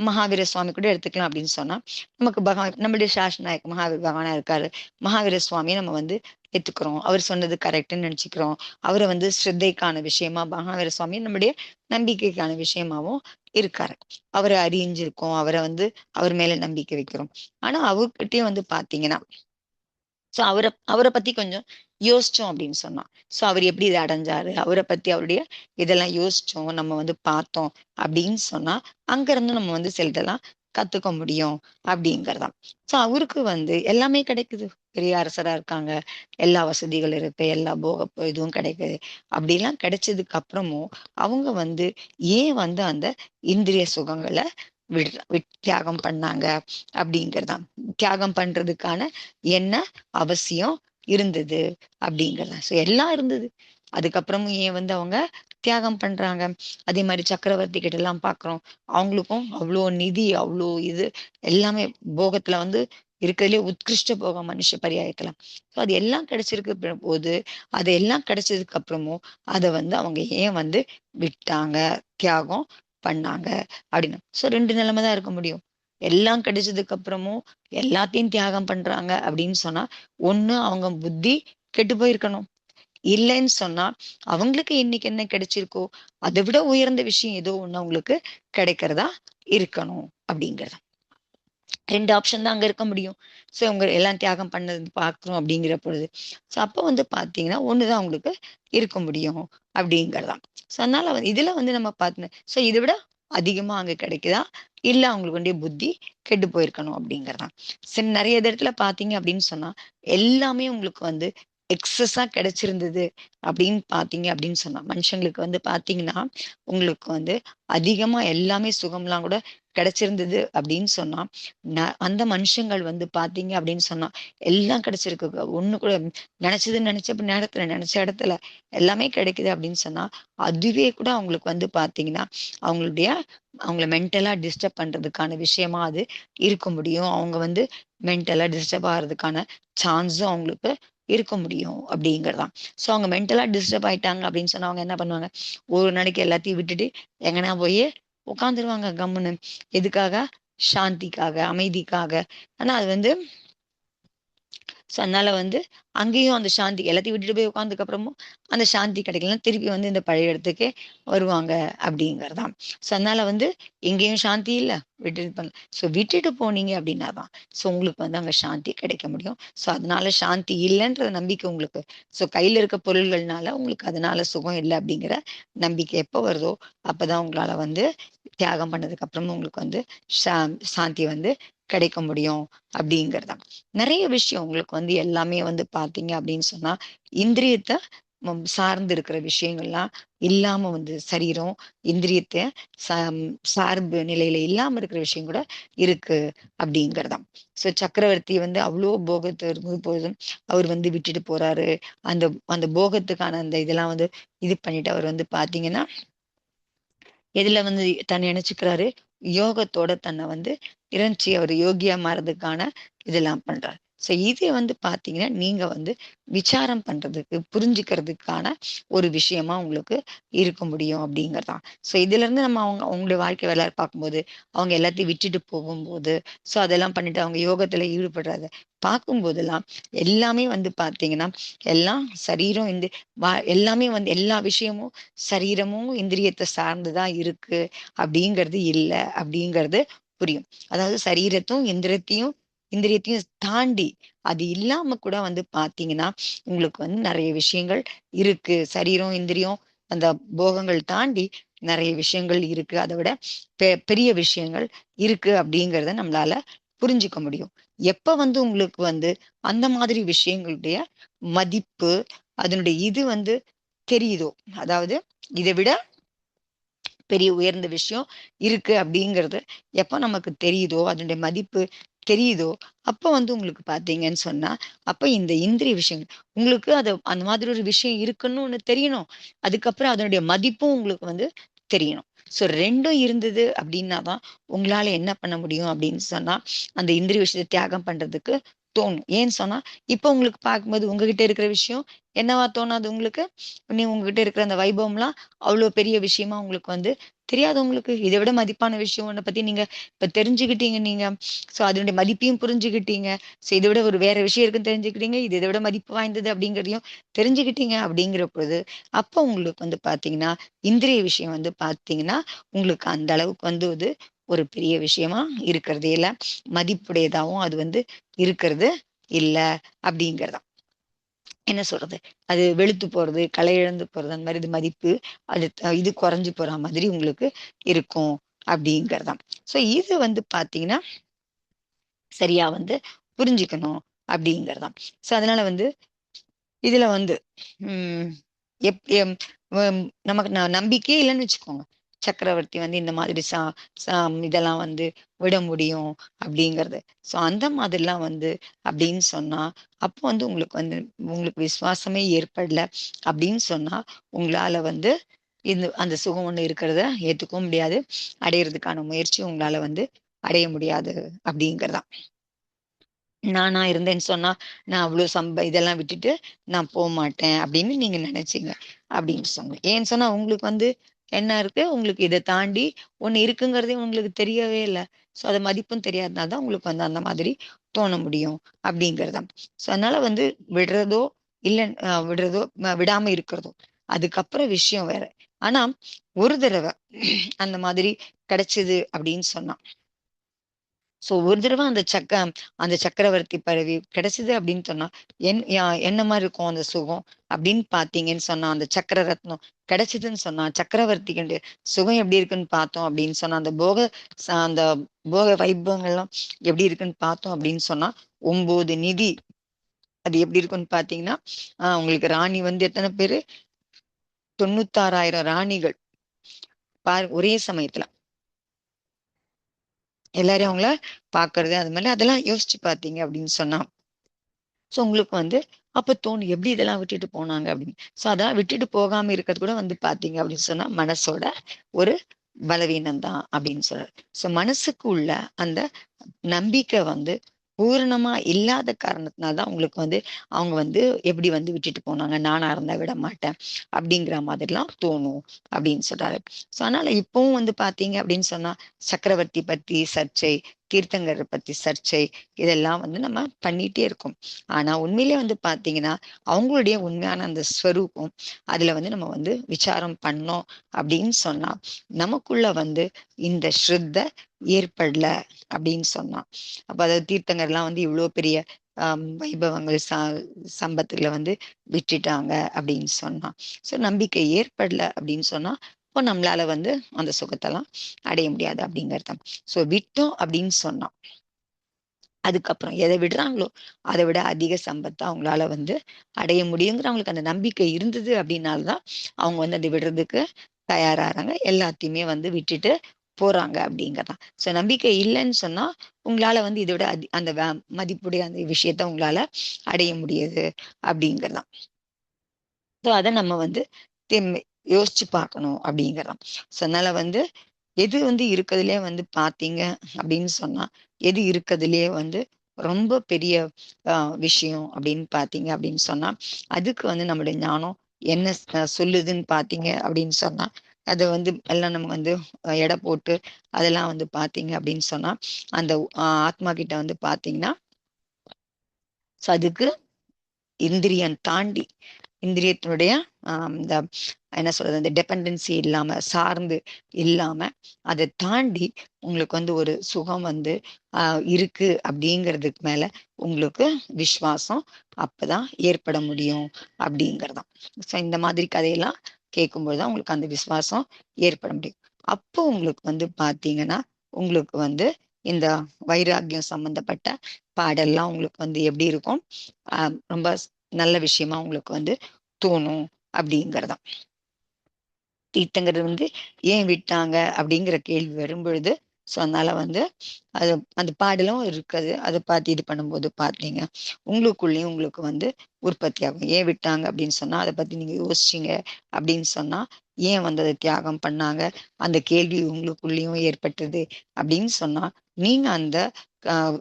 மகாவீர சுவாமி கூட எடுத்துக்கலாம் அப்படின்னு சொன்னா, நமக்கு நம்மளுடைய சாஸ்திர நாயக் மகாவீர் பகவானா இருக்காரு. மகாவீர சுவாமிய நம்ம வந்து ஏத்துக்கிறோம், அவர் சொன்னது கரெக்ட்ன்னு நினைச்சுக்கிறோம், அவரை வந்து ஸ்ரத்தைக்கான விஷயமா மகாவீர சுவாமி நம்முடைய நம்பிக்கைக்கான விஷயமாவும் இருக்காரு. அவரை அறிஞ்சிருக்கோம், அவரை வந்து அவர் மேல நம்பிக்கை வைக்கிறோம். ஆனா அவர்கிட்டயும் வந்து பாத்தீங்கன்னா சோ அவரை பத்தி கொஞ்சம் யோசிச்சோம் அப்படின்னு சொன்னா, சோ அவர் எப்படி இதை அடைஞ்சாரு, அவரை பத்தி அவருடைய இதெல்லாம் யோசிச்சோம், நம்ம வந்து பார்த்தோம் அப்படின்னு சொன்னா, அங்க இருந்து நம்ம வந்து சிலதெல்லாம் கத்துக்க முடியும் அப்படிங்கறதாம். சோ அவருக்கு வந்து எல்லாமே கிடைக்குது, பெரிய அரசரா இருக்காங்க, எல்லா வசதிகள் இருக்கு, எல்லா போக இதுவும் கிடைக்குது. அப்படிலாம் கிடைச்சதுக்கு அப்புறமும் அவங்க வந்து ஏன் வந்து அந்த இந்திரிய சுகங்களை தியாகம் பண்ணாங்க அப்படிங்கறதாம். தியாகம் பண்றதுக்கான என்ன அவசியம் இருந்தது அப்படிங்கறத. சோ எல்லாம் இருந்தது, அதுக்கப்புறமும் ஏன் வந்து அவங்க தியாகம் பண்றாங்க. அதே மாதிரி சக்கரவர்த்தி கிட்ட எல்லாம் பாக்குறோம், அவங்களுக்கும் அவ்வளோ நிதி, அவ்வளோ இது எல்லாமே போகத்துல வந்து இருக்கிறதுலே உத்கிருஷ்ட போகம் மனுஷ பரியாயத்துல. ஸோ அது எல்லாம் கிடைச்சிருக்கு போது, அது எல்லாம் கிடைச்சதுக்கு அப்புறமும் அதை வந்து அவங்க ஏன் வந்து விட்டாங்க, தியாகம் பண்ணாங்க அப்படின்னு. ஸோ ரெண்டு நிலைமை தான் இருக்க முடியும். எல்லாம் கிடைச்சதுக்கு அப்புறமும் எல்லாத்தையும் தியாகம் பண்றாங்க அப்படின்னு சொன்னா, ஒண்ணு அவங்க புத்தி கெட்டு போயிருக்கணும், இல்லைன்னு சொன்னா அவங்களுக்கு இன்னைக்கு என்ன கிடைச்சிருக்கோ அதை விட உயர்ந்த விஷயம் ஏதோ ஒண்ணு அவங்களுக்கு கிடைக்கிறதா இருக்கணும் அப்படிங்கறது. ரெண்டு ஆப்ஷன் தான் அங்க இருக்க முடியும். சோ அவங்க எல்லாம் தியாகம் பண்ணது பாக்குறோம் அப்படிங்கிற பொழுது, சோ அப்ப வந்து பாத்தீங்கன்னா ஒண்ணுதான் அவங்களுக்கு இருக்க முடியும் அப்படிங்கறதாம். சோ அதனால இதுல வந்து நம்ம பார்த்து, சோ இதை விட அதிகமா அங்க கிடைக்குதா, இல்ல அவங்களுக்கு வேண்டிய புத்தி கெட்டு போயிருக்கணும் அப்படிங்கறதான். சரி, நிறைய இடத்துல பாத்தீங்க அப்படின்னு சொன்னா எல்லாமே உங்களுக்கு வந்து எக்ஸஸா கிடைச்சிருந்தது அப்படின்னு பாத்தீங்க அப்படின்னு சொன்னா, மனுஷங்களுக்கு வந்து பாத்தீங்கன்னா உங்களுக்கு வந்து அதிகமா எல்லாமே சுகம்லாம் கூட கிடைச்சிருந்தது அப்படின்னு சொன்னா, அந்த மனுஷங்கள் வந்து பாத்தீங்க அப்படின்னு சொன்னா எல்லாம் கிடைச்சிருக்கு, ஒண்ணு கூட நினைச்சது நினைச்ச நேரத்துல நினைச்ச இடத்துல எல்லாமே கிடைக்குது அப்படின்னு சொன்னா, அதுவே கூட அவங்களுக்கு வந்து பாத்தீங்கன்னா அவங்களுடைய அவங்கள மென்டலா டிஸ்டர்ப் பண்றதுக்கான விஷயமா அது இருக்க முடியும். அவங்க வந்து மென்டலா டிஸ்டர்ப் ஆகிறதுக்கான சான்ஸும் அவங்களுக்கு இருக்க முடியும் அப்படிங்கறதான். சோ அவங்க மென்டலா டிஸ்டர்ப் ஆயிட்டாங்க அப்படின்னு சொன்னா அவங்க என்ன பண்ணுவாங்க, ஒரு நாளைக்கு எல்லாத்தையும் விட்டுட்டு எங்கன்னா போய் உட்காந்துருவாங்க கம்முன்னு. எதுக்காக? சாந்திக்காக, அமைதிக்காக. ஆனா அது வந்து சோ அதனால வந்து அங்கேயும் அந்த சாந்தி எல்லாத்தையும் விட்டுட்டு போய் உட்கார்ந்ததுக்கு அப்புறமும் அந்த சாந்தி கிடைக்கலாம், திருப்பி வந்து இந்த பழைய இடத்துக்கே வருவாங்க அப்படிங்கறதாம். சோ அதனால வந்து எங்கேயும் சாந்தி இல்ல, விட்டுட்டு சோ விட்டுட்டு போனீங்க அப்படின்னா தான் சோ உங்களுக்கு வந்து அங்க சாந்தி கிடைக்க முடியும். சோ அதனால சாந்தி இல்லைன்ற நம்பிக்கை உங்களுக்கு, சோ கையில இருக்க பொருள்கள்னால உங்களுக்கு அதனால சுகம் இல்லை அப்படிங்கிற நம்பிக்கை எப்ப வருதோ அப்பதான் உங்களால வந்து தியாகம் பண்ணதுக்கு அப்புறமும் உங்களுக்கு வந்து சாந்தி வந்து கிடைக்க முடியும் அப்படிங்கறதா. நிறைய விஷயம் உங்களுக்கு வந்து எல்லாமே வந்து பாத்தீங்க அப்படின்னு சொன்னா இந்திரியத்தை சார்ந்து இருக்கிற விஷயங்கள்லாம் இல்லாம வந்து சரீரம் இந்திரியத்தை சார்பு நிலையில இல்லாம இருக்கிற விஷயம் கூட இருக்கு அப்படிங்கறதாம். சோ சக்கரவர்த்தி வந்து அவ்வளோ போகத்தை இருக்கும் போதும் அவர் வந்து விட்டுட்டு போறாரு. அந்த அந்த போகத்துக்கான அந்த இதெல்லாம் வந்து இது பண்ணிட்டு அவர் வந்து பாத்தீங்கன்னா எதுல வந்து தன்னை இணைச்சுக்கிறாரு, யோகத்தோட தன்னை வந்து இறைஞ்சி அவர் யோகியா மாறதுக்கான இதெல்லாம் பண்றாரு. சோ இதை வந்து பாத்தீங்கன்னா நீங்க வந்து விசாரம் பண்றதுக்கு புரிஞ்சுக்கிறதுக்கான ஒரு விஷயமா உங்களுக்கு இருக்க முடியும் அப்படிங்கறதான். சோ இதுல இருந்து நம்ம அவங்களுடைய வாழ்க்கை வரலாறு பார்க்கும்போது அவங்க எல்லாத்தையும் விட்டுட்டு போகும்போது, சோ அதெல்லாம் பண்ணிட்டு அவங்க யோகத்துல ஈடுபடுறத பார்க்கும்போதெல்லாம் எல்லாமே வந்து பாத்தீங்கன்னா எல்லாம் சரீரம் இந்த எல்லாமே வந்து எல்லா விஷயமும் சரீரமும் இந்திரியத்தை சார்ந்துதான் இருக்கு அப்படிங்கிறது இல்ல அப்படிங்கிறது புரியும். அதாவது சரீரத்தையும் இந்திரியத்தையும் தாண்டி அது இல்லாம கூட வந்து பாத்தீங்கன்னா உங்களுக்கு வந்து நிறைய விஷயங்கள் இருக்கு. சரீரம் இந்திரியம் அந்த போகங்கள் தாண்டி நிறைய விஷயங்கள் இருக்கு, அதை விட பெரிய விஷயங்கள் இருக்கு அப்படிங்கறத நம்மளால புரிஞ்சுக்க முடியும். எப்ப வந்து உங்களுக்கு வந்து அந்த மாதிரி விஷயங்களுடைய மதிப்பு அதனுடைய இது வந்து தெரியுதோ, அதாவது இதை விட பெரிய உயர்ந்த விஷயம் இருக்கு அப்படிங்கிறது எப்ப நமக்கு தெரியுதோ, அதனுடைய மதிப்பு தெரியுதோ, அப்ப வந்து உங்களுக்கு பாத்தீங்கன்னு சொன்னா அப்ப இந்த இந்திரிய விஷயங்கள் உங்களுக்கு அது அந்த மாதிரி ஒரு விஷயம் இருக்குன்னு ஒண்ணு தெரியணும். அதுக்கப்புறம் அதனுடைய மதிப்பும் உங்களுக்கு வந்து தெரியணும். சோ ரெண்டும் இருந்தது அப்படின்னா தான் உங்களால என்ன பண்ண முடியும் அப்படின்னு சொன்னா அந்த இந்திரிய விஷயத்தை தியாகம் பண்றதுக்கு தோணும். ஏன்னு சொன்னா, இப்ப உங்களுக்கு பார்க்கும்போது உங்ககிட்ட இருக்கிற விஷயம் என்னவா தோணாது உங்களுக்கு? உங்ககிட்ட இருக்கிற அந்த வைபவம்லாம் அவ்ளோ பெரிய விஷயமா உங்களுக்கு தெரியாது உங்களுக்கு. இத விட மதிப்பான விஷயம் ஒண்ண பத்தி நீங்க இப்ப தெரிஞ்சுக்கிட்டீங்க நீங்க. சோ அதனுடைய மதிப்பையும் புரிஞ்சுகிட்டீங்க. சோ இத விட ஒரு வேற விஷயம் இருக்குன்னு தெரிஞ்சுக்கிட்டீங்க. இது இத விட மதிப்பு வாய்ந்தது அப்படிங்கிறதையும் தெரிஞ்சுக்கிட்டீங்க அப்படிங்கிற பொழுது, அப்ப உங்களுக்கு பார்த்தீங்கன்னா, இந்திரிய விஷயம் பார்த்தீங்கன்னா, உங்களுக்கு அந்த அளவுக்கு இது ஒரு பெரிய விஷயமா இருக்கிறதே இல்ல. மதிப்புடையதாவும் அது இருக்கிறது இல்ல அப்படிங்கிறது தான். என்ன சொல்றது? அது வெளுத்து போறது, களை இழந்து போறது, அந்த மாரி இது மதிப்பு, அது இது குறைஞ்சு போற மாதிரி உங்களுக்கு இருக்கும் அப்படிங்கிறது தான். ஸோ இது பார்த்தீங்கன்னா, சரியா புரிஞ்சுக்கணும் அப்படிங்கிறது தான். ஸோ அதனால இதுல ம் எப் எம் வம் நமக்கு நம்பிக்கையே இல்லன்னு வச்சுக்கோங்க. சக்கரவர்த்தி இந்த மாதிரி சா இதெல்லாம் விட முடியும் அப்படிங்கிறது. ஸோ அந்த மாதிரிலாம் அப்படின்னு சொன்னா, அப்போ உங்களுக்கு உங்களுக்கு விசுவாசமே ஏற்படல அப்படின்னு சொன்னா, உங்களால அந்த சுகம் ஒண்ணு இருக்கிறத ஏத்துக்கவும் முடியாது. அடையறதுக்கான முயற்சி உங்களால அடைய முடியாது அப்படிங்கிறது தான். நானா இருந்தேன்னு சொன்னா, நான் அவ்ளோ இதெல்லாம் விட்டுட்டு நான் போமாட்டேன் அப்படின்னு நீங்க நினைச்சீங்க அப்படின்னு சொன்னேன். ஏன்னு சொன்னா உங்களுக்கு என்ன இருக்கு? உங்களுக்கு இத தாண்டி ஒண்ணு இருக்குங்கிறதே உங்களுக்கு தெரியவே இல்ல. ஸோ அத மதிப்பும் தெரியாதனால தான் உங்களுக்கு அந்த மாதிரி தோண முடியும் அப்படிங்கிறது தான். ஸோ அதனால விடுறதோ, இல்ல விடுறதோ விடாம இருக்கிறதோ, அதுக்கப்புறம் விஷயம் வேற. ஆனா ஒரு தடவ அந்த மாதிரி கிடைச்சது அப்படின்னு சொன்னா சோ ஒரு தடவ அந்த சக்கரவர்த்தி பதவி கிடைச்சது அப்படின்னு சொன்னா, என்ன மாரி இருக்கும் அந்த சுகம் அப்படின்னு பார்த்தீங்கன்னு சொன்னா, அந்த சக்கர ரத்னம் கிடைச்சதுன்னு சொன்னா, சக்கரவர்த்திக்கு சுகம் எப்படி இருக்குன்னு பார்த்தோம் அப்படின்னு சொன்னா, அந்த போக வைபவங்கள்லாம் எப்படி இருக்குன்னு பார்த்தோம் அப்படின்னு சொன்னா, 9 நிதி அது எப்படி இருக்குன்னு பார்த்தீங்கன்னா, உங்களுக்கு ராணி எத்தன பேரு? 96,000 ராணிகள். ஒரே சமயத்துல. எல்லாரையும் அவங்கள பார்க்கறது, அது மாரி அதெல்லாம் யோசிச்சு பார்த்தீங்க அப்படின்னு சொன்னா சோ உங்களுக்கு அப்ப தோணும் எப்படி இதெல்லாம் விட்டுட்டு போனாங்க அப்படின்னு. சோ அதெல்லாம் விட்டுட்டு போகாம இருக்கிறது கூட பார்த்தீங்க அப்படின்னு சொன்னா, மனசோட ஒரு பலவீனம் தான் அப்படின்னு சொல்றாரு. சோ மனசுக்கு உள்ள அந்த நம்பிக்கை பூரணமா இல்லாத காரணத்தினால தான் உங்களுக்கு அவங்க எப்படி விட்டுட்டு போனாங்க. நானா இருந்தா விட மாட்டேன். அப்படிங்கிற மாதிரிலாம் தோணும் அப்படின்னு சொல்றாரு. சோ அதனால இப்பவும் பார்த்தீங்க அப்படின்னு சொன்னா, சக்கரவர்த்தி பத்தி சர்ச்சை, தீர்த்தங்கர பத்தி சர்ச்சை, இதெல்லாம் நம்ம பண்ணிட்டே இருக்கோம். ஆனா உண்மையிலே பார்த்தீங்கன்னா, அவங்களுடைய உண்மையான அந்த ஸ்வரூபம், அதுல நம்ம விசாரம் பண்ணோம் அப்படின்னு சொன்னா, நமக்குள்ள இந்த ஸ்ரத்த ஏற்படல அப்படின்னு சொன்னா. அப்ப அதாவது தீர்த்தங்கர்லாம் இவ்ளோ பெரிய வைபவங்கள் சம்பத்துல விட்டுட்டாங்க அப்படின்னு சொன்னா. சோ நம்பிக்கை ஏற்படல அப்படின்னு சொன்னா, அப்போ நம்மளால அந்த சுகத்தெல்லாம் அடைய முடியாது அப்படிங்கிறது தான். சோ விட்டோம் அப்படின்னு சொன்னா அதுக்கப்புறம் எத விடுறாங்களோ, அத விட அதிக சம்பத்த அவங்களால அடைய முடியுங்கிற அவங்களுக்கு அந்த நம்பிக்கை இருந்தது அப்படின்னால தான், அவங்க அத விடுறதுக்கு தயாராறாங்க. எல்லாத்தையுமே விட்டுட்டு போறாங்க அப்படிங்கிறது தான். ஸோ நம்பிக்கை இல்லன்னு சொன்னா, உங்களால இத விட அந்த மதிப்புடைய அந்த விஷயத்த உங்களால அடைய முடியாது அப்படிங்கிறது தான். ஸோ அத நம்ம திம் யோசிச்சு பார்க்கணும் அப்படிங்கிறது தான். ஸோ அதனால எது இருக்கதுலயே பார்த்தீங்க அப்படின்னு சொன்னா, எது இருக்கதுலயே ரொம்ப பெரிய அ விஷயம் அப்படின்னு பார்த்தீங்க அப்படின்னு சொன்னா, அதுக்கு நம்முடைய ஞானம் என்ன சொல்லுதுன்னு பார்த்தீங்க அப்படின்னு சொன்னா, அத எல்லாம் நம்ம எடை போட்டு அதெல்லாம் பார்த்தீங்க அப்படின்னு சொன்னா, அந்த ஆத்மா கிட்ட பார்த்தீங்கன்னா, ஸோ அதுக்கு இந்திரியம் தாண்டி இந்திரியத்தினுடைய இந்த என்ன சொல்றது அந்த டிபெண்டன்சி இல்லாம சார்ந்து இல்லாம அதை தாண்டி உங்களுக்கு ஒரு சுகம் இருக்கு அப்படிங்கிறதுக்கு மேல உங்களுக்கு விசுவாசம் அப்பதான் ஏற்பட முடியும் அப்படிங்கறதுதான். ஸோ இந்த மாதிரி கதையெல்லாம் கேட்கும்போதுதான் உங்களுக்கு அந்த விசுவாசம் ஏற்பட முடியும். அப்போ உங்களுக்கு பாத்தீங்கன்னா உங்களுக்கு இந்த வைராக்கியம் சம்பந்தப்பட்ட பாடல்லாம் உங்களுக்கு எப்படி இருக்கும்? ரொம்ப நல்ல விஷயமா உங்களுக்கு தோணும் அப்படிங்கிறதாம். தீர்த்தங்கிறது ஏன் விட்டாங்க அப்படிங்கிற கேள்வி வரும்பொழுது ஸோ அதனால அது அந்த பாடலும் இருக்குது. அதை பார்த்து இது பண்ணும்போது பார்த்தீங்க உங்களுக்குள்ளேயும் உங்களுக்கு உற்பத்தி ஆகும். ஏன் விட்டாங்க அப்படின்னு சொன்னா அதை பத்தி நீங்க யோசிச்சீங்க அப்படின்னு சொன்னா ஏன் வந்து அதை தியாகம் பண்ணாங்க, அந்த கேள்வி உங்களுக்குள்ளேயும் ஏற்பட்டது அப்படின்னு சொன்னா, நீங்க அந்த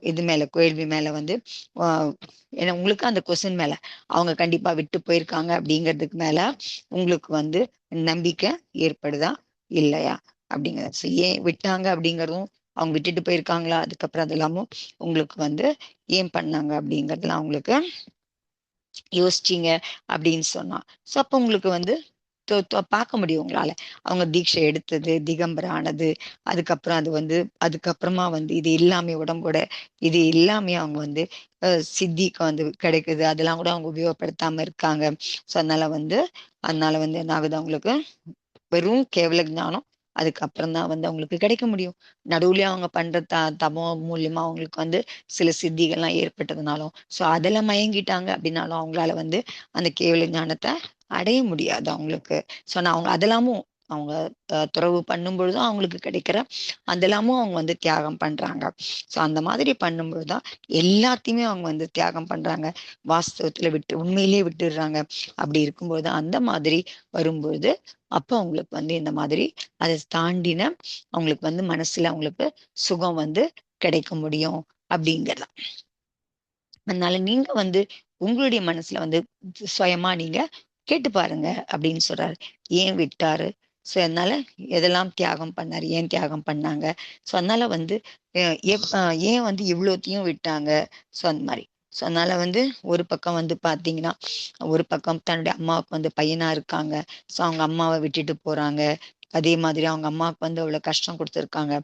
இது மேல கேள்வி மேல வந்து ஏன்னா உங்களுக்கு அந்த கொஸ்டின் மேல அவங்க கண்டிப்பா விட்டு போயிருக்காங்க அப்படிங்கிறதுக்கு மேல உங்களுக்கு வந்து நம்பிக்கை ஏற்படுதா இல்லையா அப்படிங்கிறது. ஏன் விட்டாங்க அப்படிங்கறதும், அவங்க விட்டுட்டு போயிருக்காங்களா, அதுக்கப்புறம் அதெல்லாமும் உங்களுக்கு வந்து ஏன் பண்ணாங்க அப்படிங்கறதுலாம் உங்களுக்கு யோசிச்சீங்க அப்படின்னு சொன்னா, சோ அப்ப உங்களுக்கு வந்து பார்க்க முடியும் உங்களால. அவங்க தீட்சை எடுத்தது, திகம்பர ஆனது, அதுக்கப்புறம் அது வந்து அதுக்கப்புறமா வந்து இது எல்லாமே உடம்போட இது எல்லாமே அவங்க வந்து சித்திக்கு வந்து கிடைக்குது. அதெல்லாம் கூட அவங்க உபயோகப்படுத்தாம இருக்காங்க. சோ அதனால வந்து என்ன ஆகுது அவங்களுக்கு வெறும் கேவல ஞானம் அதுக்கப்புறம் தான் வந்து அவங்களுக்கு கிடைக்க முடியும். நடுவுலயே அவங்க பண்ற தபம் மூலியமா அவங்களுக்கு வந்து சில சித்திகள்லாம் ஏற்பட்டதுனாலும், சோ அதெல்லாம் மயங்கிட்டாங்க அப்படின்னாலும் அவங்களால வந்து அந்த கேவல ஞானத்தை அடைய முடியாது அவங்களுக்கு. சோ நான் அவங்க அதெல்லாமும் அவங்க துறவு பண்ணும் பொழுதும் அவங்களுக்கு கிடைக்கிற அதெல்லாமும் அவங்க வந்து தியாகம் பண்றாங்க. சோ அந்த மாதிரி பண்ணும்பொழுதுதான் எல்லாத்தையுமே அவங்க வந்து தியாகம் பண்றாங்க. வாஸ்தவத்துல விட்டு உண்மையிலேயே விட்டுடுறாங்க. அப்படி இருக்கும்போது அந்த மாதிரி வரும்பொழுது அப்ப அவங்களுக்கு வந்து இந்த மாதிரி அதை தாண்டின அவங்களுக்கு வந்து மனசுல அவங்களுக்கு சுகம் வந்து கிடைக்க முடியும் அப்படிங்கிறதா. அதனால நீங்க வந்து உங்களுடைய மனசுல வந்து சுயமா நீங்க கேட்டு பாருங்க அப்படின்னு சொல்றாரு. ஏன் விட்டாரு, சோ அதனால எதெல்லாம் தியாகம் பண்ணாரு, ஏன் தியாகம் பண்ணாங்க, சோ அதனால வந்து ஏன் வந்து இவ்வளோத்தையும் விட்டாங்க, சோ அந்த மாதிரி. சோ அதனால வந்து ஒரு பக்கம் வந்து பாத்தீங்கன்னா, ஒரு பக்கம் தன்னுடைய அம்மாவுக்கு வந்து பையனா இருக்காங்க. சோ அவங்க அம்மாவை விட்டுட்டு போறாங்க. அதே மாதிரி அவங்க அம்மாவுக்கு வந்து அவ்வளவு கஷ்டம் கொடுத்துருக்காங்க.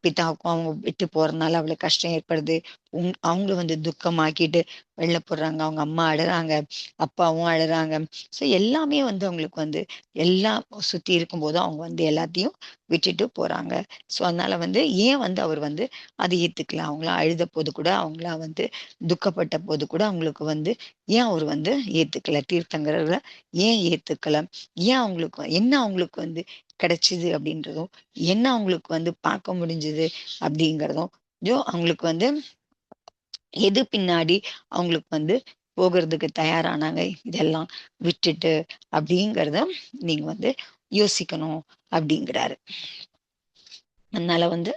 பிதாவுக்கும் அவங்க விட்டு போறதுனால அவ்வளவு கஷ்டம் ஏற்படுது. அவங்கள வந்து துக்கமாக்கிட்டு வெளில போடுறாங்க. அவங்க அம்மா அழுறாங்க, அப்பாவும் அழுறாங்க. சோ எல்லாமே வந்து அவங்களுக்கு வந்து எல்லாம் சுத்தி இருக்கும்போது அவங்க வந்து எல்லாத்தையும் விட்டுட்டு போறாங்க. சோ அதனால வந்து ஏன் வந்து அவர் வந்து அதை ஏத்துக்கல, அவங்களா அழுத போது கூட, அவங்களா வந்து துக்கப்பட்ட போது கூட அவங்களுக்கு வந்து ஏன் அவர் வந்து ஏத்துக்கல, தீர்த்தங்கரர்ல ஏன் ஏத்துக்கல, ஏன் அவங்களுக்கு என்ன அவங்களுக்கு வந்து கிடைச்சது அப்படின்றதும், என்ன அவங்களுக்கு வந்து பார்க்க முடிஞ்சது அப்படிங்கிறதும், அவங்களுக்கு வந்து எது பின்னாடி அவங்களுக்கு வந்து போகிறதுக்கு தயாரானாங்க இதெல்லாம் விட்டுட்டு அப்படிங்கிறத நீங்க வந்து யோசிக்கணும் அப்படிங்கிறாரு. அதனால வந்து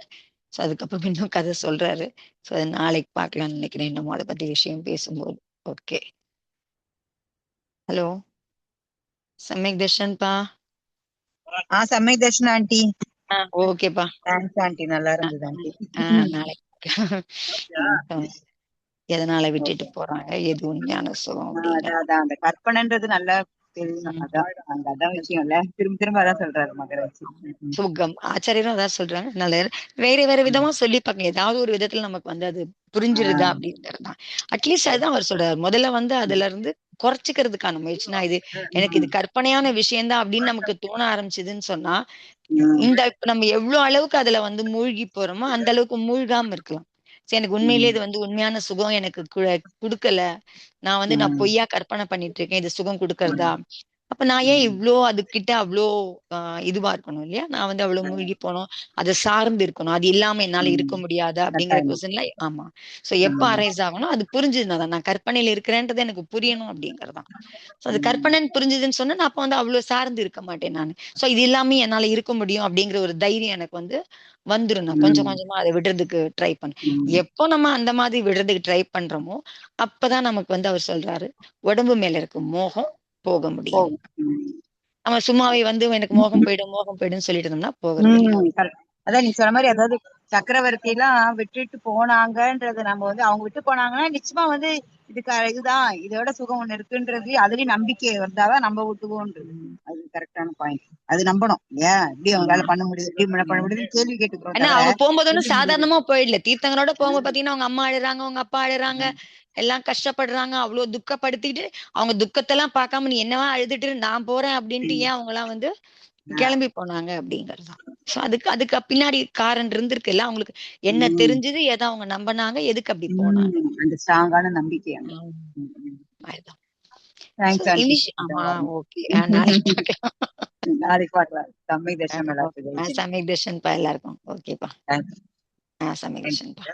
அதுக்கப்புறம் இன்னும் கதை சொல்றாரு. சோ அது நாளைக்கு பார்க்கலாம்னு நினைக்கிறேன், இன்னும் அதை பத்தி விஷயம் பேசும்போது. ஓகே. ஹலோ சமயக் தர்ஷன்பா. சமயக் தர்ஷன் ஆண்டி. ஓகேப்பா. தேங்க்ஸ் ஆண்டி, நல்லா இருந்தது ஆண்டி. நாளைக்கு எதனால விட்டுட்டு போறாங்க, எது உண்மையான சுகம் அப்படிங்கிற அதான் அந்த கற்பனைன்றது நல்லா தெரியும். அதான் விஷயம் இல்ல, திரும்ப திரும்ப அதான் சொல்றாரு மகராஜ். சுகம் ஆச்சாரியரும் அதான் சொல்றாங்க. நல்ல வேற வேற விதமா சொல்லி பார்க்க ஏதாவது ஒரு விதத்துல நமக்கு வந்து அது புரிஞ்சிருதா அப்படிங்கறதுதான். அட்லீஸ்ட் அதுதான் அவர் சொல்றாரு. முதல்ல வந்து அதுல இருந்து குறைச்சிக்கிறதுக்கான முயற்சினா, இது எனக்கு இது கற்பனையான விஷயம்தான் அப்படின்னு நமக்கு தோண ஆரம்பிச்சதுன்னு சொன்னா, இந்த இப்ப நம்ம எவ்வளவு அளவுக்கு அதுல வந்து மூழ்கி போறோமோ அந்த அளவுக்கு மூழ்காம இருக்கலாம். சரி, எனக்கு உண்மையிலேயே இது வந்து உண்மையான சுகம் எனக்கு குடுக்கல, நான் பொய்யா கற்பனை பண்ணிட்டு இருக்கேன், இது சுகம் கொடுக்கறதா, அப்ப நான் ஏன் இவ்ளோ அதுகிட்ட அவ்ளோ இதுவா இருக்கணும் இல்லையா, நான் வந்து அவ்வளவு மூழ்கி போனோம், அதை சார்ந்து இருக்கணும், அது இல்லாம என்னால இருக்க முடியாதா அப்படிங்கிற கொஸ்டின்ல. ஆமா. சோ எப்ப அரைஸ் ஆகணும் அது புரிஞ்சுதுனாதான், நான் கற்பனையில இருக்கிறேன்றது எனக்கு புரியணும் அப்படிங்கறதான். சோ அது கற்பனைன்னு புரிஞ்சுதுன்னு சொன்னா நான் அப்ப வந்து அவ்வளவு சார்ந்து இருக்க மாட்டேன் நான். சோ இது எல்லாமே என்னால இருக்க முடியும் அப்படிங்கிற ஒரு தைரியம் எனக்கு வந்து வந்துரும். நான் கொஞ்சம் கொஞ்சமா அதை விடுறதுக்கு ட்ரை பண்ணேன். எப்போ நம்ம அந்த மாதிரி விடுறதுக்கு ட்ரை பண்றோமோ அப்பதான் நமக்கு வந்து அவர் சொல்றாரு, உடம்பு மேல இருக்க மோகம் போக முடியும். நம்ம சும்மாவே வந்து எனக்கு மோகம் போயிடும் மோகம் போயிடும் சொல்லிட்டு இருந்தோம்னா போகிறது இல்லை. அதான் நீ சொன்ன மாதிரி, அதாவது சக்கரவர்த்தி எல்லாம் விட்டுட்டு போனாங்கன்றது, நம்ம வந்து அவங்க விட்டு போனாங்கன்னா நிச்சயமா வந்து இதுதான், இதோட சுகம் ஒண்ணு இருக்குன்றது அதுலயும் நம்பிக்கை வந்தாதான் நம்ம விட்டுவோன்றது. அது கரெக்டான பாயிண்ட். அது நம்பணும். ஏன் இப்படி அவங்களால பண்ண முடியுது, இப்படி பண்ண முடியுதுன்னு கேள்வி கேட்டுக்கிறோம் ஏன்னா தவிர. அவங்க போகும்போது ஒன்னும் சாதாரணமா போயிடல. தீர்த்தங்களோட போகும்போது பாத்தீங்கன்னா அவங்க அம்மா அழுறாங்க, அவங்க அப்பா அழுறாங்க, எல்லாம் கஷ்டப்படுறாங்க, அவ்வளவு துக்கப்படுத்திட்டு அவங்க துக்கத்தெல்லாம் பார்க்காம நீ என்னவா அழுதுட்டு நான் போறேன் அப்படின்ட்டு ஏன் அவங்க எல்லாம் வந்து கிளம்பி போனாங்க அப்படிங்கறதுதான். சோ அதுக்கு அதுக்கு பின்னாடி காரணம் இருந்திருக்குல்ல, அவங்களுக்கு என்ன தெரிஞ்சது, எதை அவங்க நம்பினாங்க, எதுக்கு அப்படி போனாங்க, அந்த ஸ்ட்ராங்கான நம்பிக்கை. அதுதான். So, thanks aunty. ஆமா. ஓகே. நாளைக்கு பார்க்கலாம். நாளைக்கு பார்க்கலாம். சமயக் தர்ஷனம் எல்லாத்துக்கும். சமயக் தர்ஷன்பா எல்லாருக்கும். ஓகேப்பா. தேங்க்ஸ். சமயக் தர்ஷன்பா.